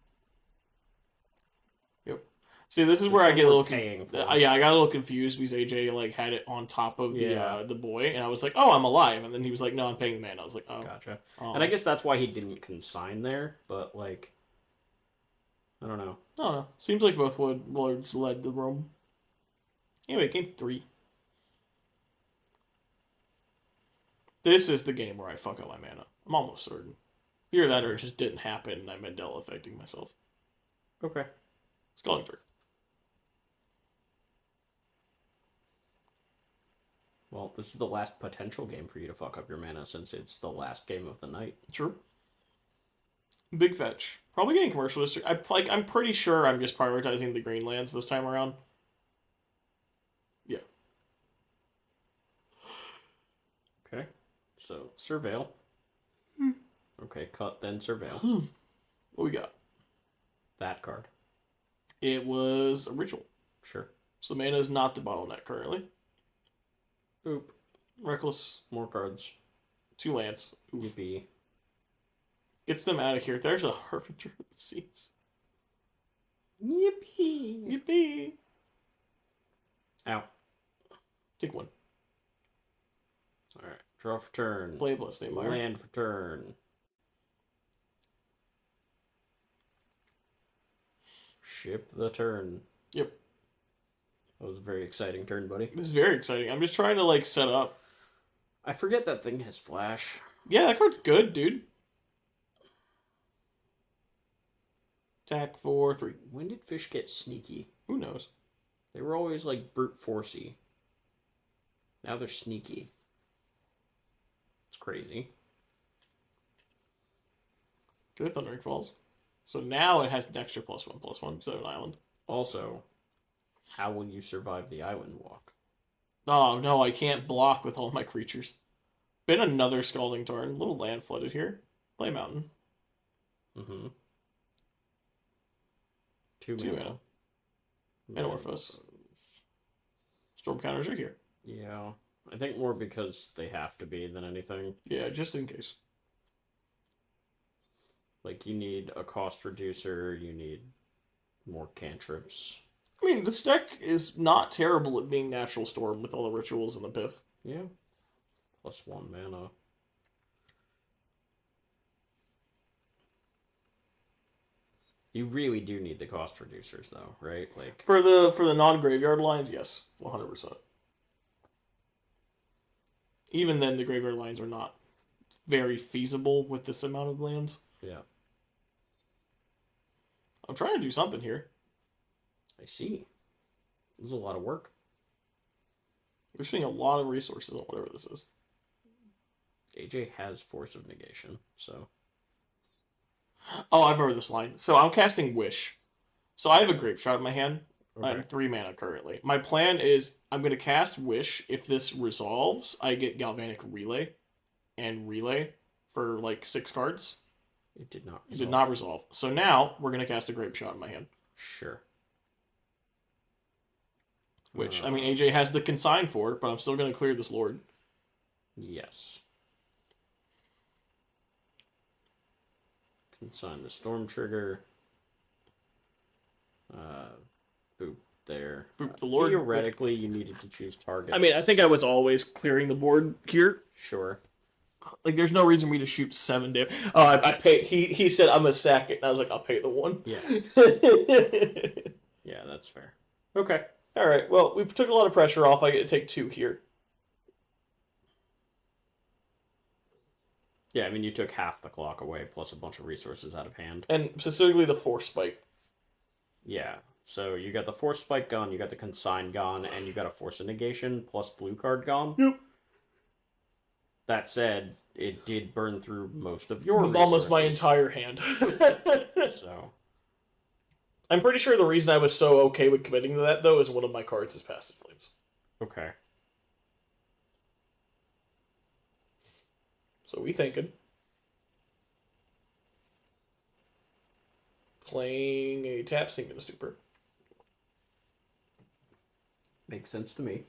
Yep. See, this is where I get a little paying for. yeah, I got a little confused because AJ had it on top of the boy, and I was like, "Oh, I'm alive," and then he was like, "No, I'm paying the man." I was like, "Oh, Gotcha." Oh. And I guess that's why he didn't consign there, but I don't know. I don't know. Seems like both lords led the room. Anyway, game 3. This is the game where I fuck up my mana. I'm almost certain. Either that or it just didn't happen and I'm Mandela affecting myself. Okay. It's going through. Well, this is the last potential game for you to fuck up your mana since it's the last game of the night. True. Big fetch. Probably getting commercial district. I'm pretty sure I'm just prioritizing the green lands this time around. Yeah. Okay. So, Surveil. Okay, cut, then Surveil. What we got? That card. It was a ritual. Sure. So mana is not the bottleneck currently. Boop. Reckless. More cards. 2 lands. Oof. Yippee. Gets them out of here. There's a Harbinger of the Seas. Yippee. Yippee. Ow. Take 1. Alright. Draw for turn. Play a Bloodstained Mire. Land for turn. Ship the turn. Yep. That was a very exciting turn, buddy. This is very exciting. I'm just trying to, like, set up. I forget that thing has flash. Yeah, that card's good, dude. Attack for 3. When did fish get sneaky? Who knows? They were always, like, brute forcey. Now they're sneaky. It's crazy. Good Thundering Falls. So now it has Dexter +1/+1 instead of an island. Also, how will you survive the island walk? Oh, no, I can't block with all my creatures. Been another Scalding Tarn. Little land flooded here. Play Mountain. Mm-hmm. 2 mana. Metamorphose. Storm counters are here. Yeah. I think more because they have to be than anything. Yeah, just in case. Like, you need a cost reducer, you need more cantrips. I mean, this deck is not terrible at being Natural Storm with all the rituals and the piff. Yeah. +1 mana. You really do need the cost reducers, though, right? Like, For the non-graveyard lines, yes. 100%. Even then, the graveyard lines are not very feasible with this amount of lands. yeah. I'm trying to do something here. I see. This is a lot of work. We're spending a lot of resources on whatever this is. AJ has Force of Negation, so... Oh, I remember this line. So I'm casting Wish. So I have a Grape Shot in my hand. Okay. I have 3 mana currently. My plan is I'm going to cast Wish. If this resolves, I get Galvanic Relay and Relay for like 6 cards. It did not resolve. It did not resolve. So now we're going to cast a Grape Shot in my hand. Sure. Which, I mean, AJ has the consign for, but I'm still going to clear this Lord. Yes. Consign the Storm Trigger. Boop there. Boop the Lord. Theoretically, you needed to choose target. I mean, I think I was always clearing the board here. Sure. Like, there's no reason for me to shoot 7 damage. Oh, I pay. He said I'm gonna sack it, and I was like, I'll pay the 1. Yeah. Yeah, that's fair. Okay. All right. Well, we took a lot of pressure off. I get to take 2 here. Yeah, I mean, you took half the clock away, plus a bunch of resources out of hand. And specifically the Force Spike. Yeah. So you got the Force Spike gone, you got the Consign gone, and you got a Force of Negation plus blue card gone. Yep. That said, it did burn through most of your Almost my resources. entire hand. So... I'm pretty sure the reason I was so okay with committing to that, though, is one of my cards is Passive Flames. Okay. So we thinking. Playing a tap, sinking a stupor. Makes sense to me.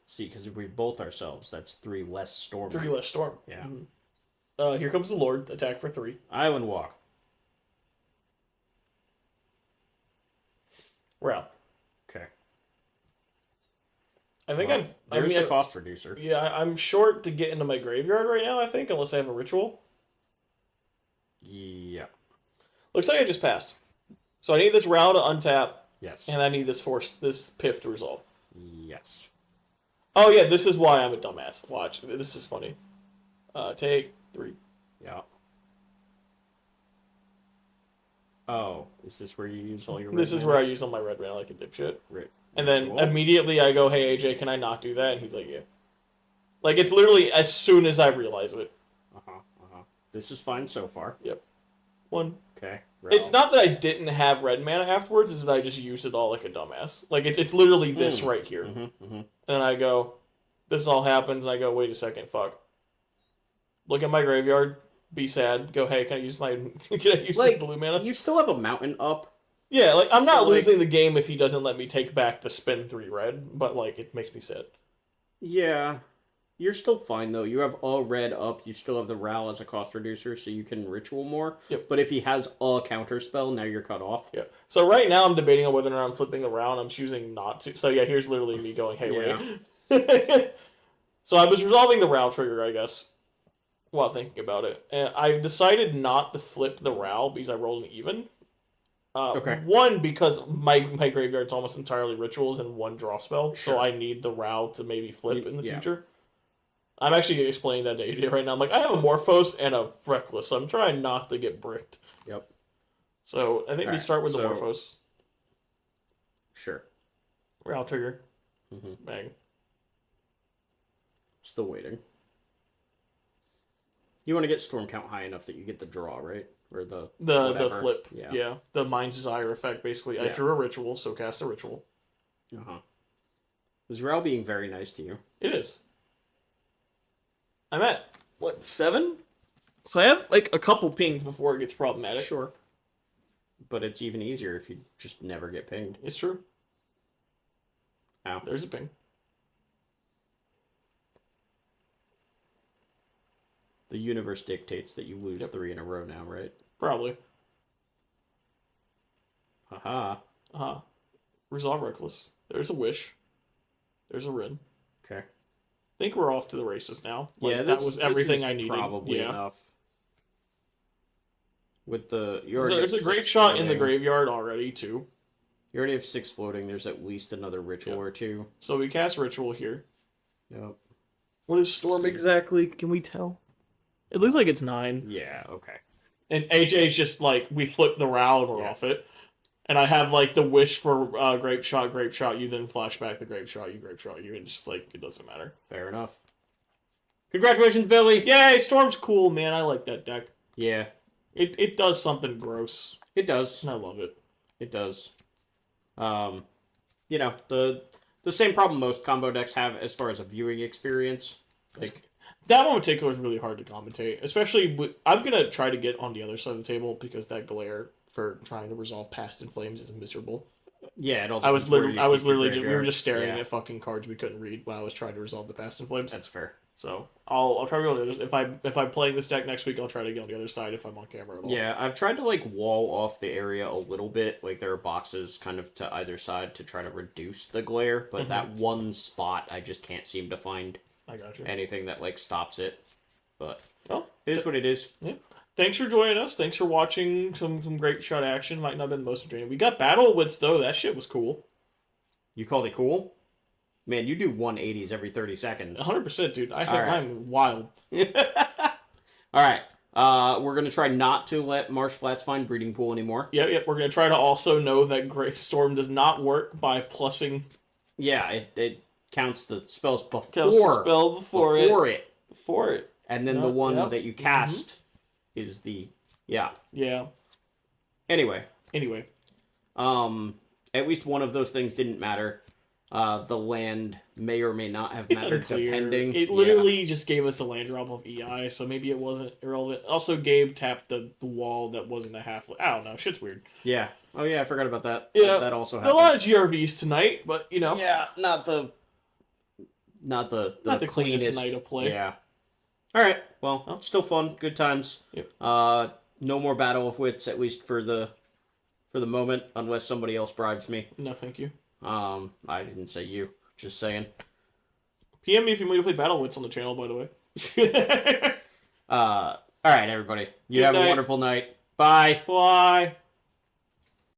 See, because if we bolt ourselves, that's 3 less storm. 3 less storm. Yeah. Mm-hmm. Here comes the Lord. Attack for 3. Island Walk. We're out. Okay. I think Well, there's the I cost reducer. Yeah, I'm short to get into my graveyard right now, I think, unless I have a ritual. Yeah. Looks like I just passed. So I need this Row to untap, Yes. and I need this Piff to resolve. Yes. Oh yeah, this is why I'm a dumbass. Watch. This is funny. Take 3. Yeah. Oh, is this where you use all your red This is mana? where I use all my red mana like a dipshit. Right. And then Ritual? immediately I go, hey AJ, can I not do that? And he's like, yeah. Like, it's literally as soon as I realize it. This is fine so far. Yep. One. Okay. It's not that I didn't have red mana afterwards, it's that I just used it all like a dumbass. Like, it's literally this right here. And I go, this all happens, and I go, wait a second, fuck. Look at my graveyard, be sad, go, hey, can I use my this blue mana? You still have a mountain up. Yeah, like, I'm not losing the game if he doesn't let me take back the spin 3 red, but, like, it makes me sad. Yeah. You're still fine, though. You have all red up. You still have the Ral as a cost reducer, so you can ritual more. Yep. But if he has a counter spell, now you're cut off. Yeah. So right now I'm debating on whether or not I'm flipping the round. I'm choosing not to. So yeah, here's literally me going, hey, wait. So I was resolving the Ral trigger, I guess, while thinking about it. And I decided not to flip the Ral because I rolled an even. Okay. One, because my graveyard's almost entirely rituals and one draw spell, Sure. so I need the Ral to maybe flip in the Yeah. future. I'm actually explaining that to AJ right now. I'm like, I have a Morphos and a Reckless, so I'm trying not to get bricked. Yep. So I think we start with the Morphos. Sure. Ral trigger. Bang. Still waiting. You want to get storm count high enough that you get the draw, right? Or the flip. Yeah. The Mind's Desire effect, basically. I drew a ritual, so cast a ritual. Is Ral being very nice to you? It is. I'm at, 7? So I have, like, a couple pings before it gets problematic. Sure. But it's even easier if you just never get pinged. It's true. Ow. There's a ping. The universe dictates that you lose 3 in a row now, right? Probably. Haha. Resolve Reckless. There's a Wish. There's a Rin. Okay. I think we're off to the races now. Like, Yeah, that was everything I needed. Probably enough. With the there's a great shot in the graveyard already too. You already have 6 floating. There's at least another ritual or 2. So we cast ritual here. Yep. What is storm exactly? Can we tell? It looks like it's 9. Yeah. Okay. And AJ's just like, we flip the Ral and we're off it. And I have like the wish for grape shot, you then flash back the grape shot, you, and just like, it doesn't matter. Fair enough. Congratulations, Billy! Yay, Storm's cool, man. I like that deck. Yeah. It does something gross. It does. And I love it. It does. You know, the same problem most combo decks have as far as a viewing experience. Like, that one in particular is really hard to commentate, especially I'm gonna try to get on the other side of the table because that glare for trying to resolve Past in Flames is miserable. Yeah, I was literally we were just staring at fucking cards we couldn't read when I was trying to resolve the Past in Flames. That's fair. So I'll try to go on the other. If I'm playing this deck next week, I'll try to get on the other side if I'm on camera at all. Yeah, I've tried to like wall off the area a little bit. Like there are boxes kind of to either side to try to reduce the glare, but that one spot I just can't seem to find. I got you. Anything that like stops it, but well, it is what it is. Yeah. Thanks for joining us. Thanks for watching some great shot action. Might not have been the most entertaining. We got Battle Wits though. That shit was cool. You called it cool? Man, you do 180s every 30 seconds. 100%, dude. I'm wild. All right. We're going to try not to let Marsh Flats find Breeding Pool anymore. Yep. We're going to try to also know that Great Storm does not work by plussing. Yeah, it counts the spells before it. And then the one that you cast is the... Yeah. Yeah. Anyway. At least one of those things didn't matter. The land may or may not have mattered, depending. It literally just gave us a land drop of EI, so maybe it wasn't irrelevant. Also, Gabe tapped the wall that wasn't a half... I don't know. Shit's weird. Yeah. Oh, yeah, I forgot about that. Yeah. That also happened. A lot of GRVs tonight, but, you know. Yeah, not the cleanest night of play. Yeah. All right. Well, still fun. Good times. Yep. No more Battle of Wits, at least for the moment, unless somebody else bribes me. No, thank you. I didn't say you. Just saying. PM me if you want me to play Battle Wits on the channel, by the way. All right, everybody. You Good have night. a wonderful night. Bye. Bye.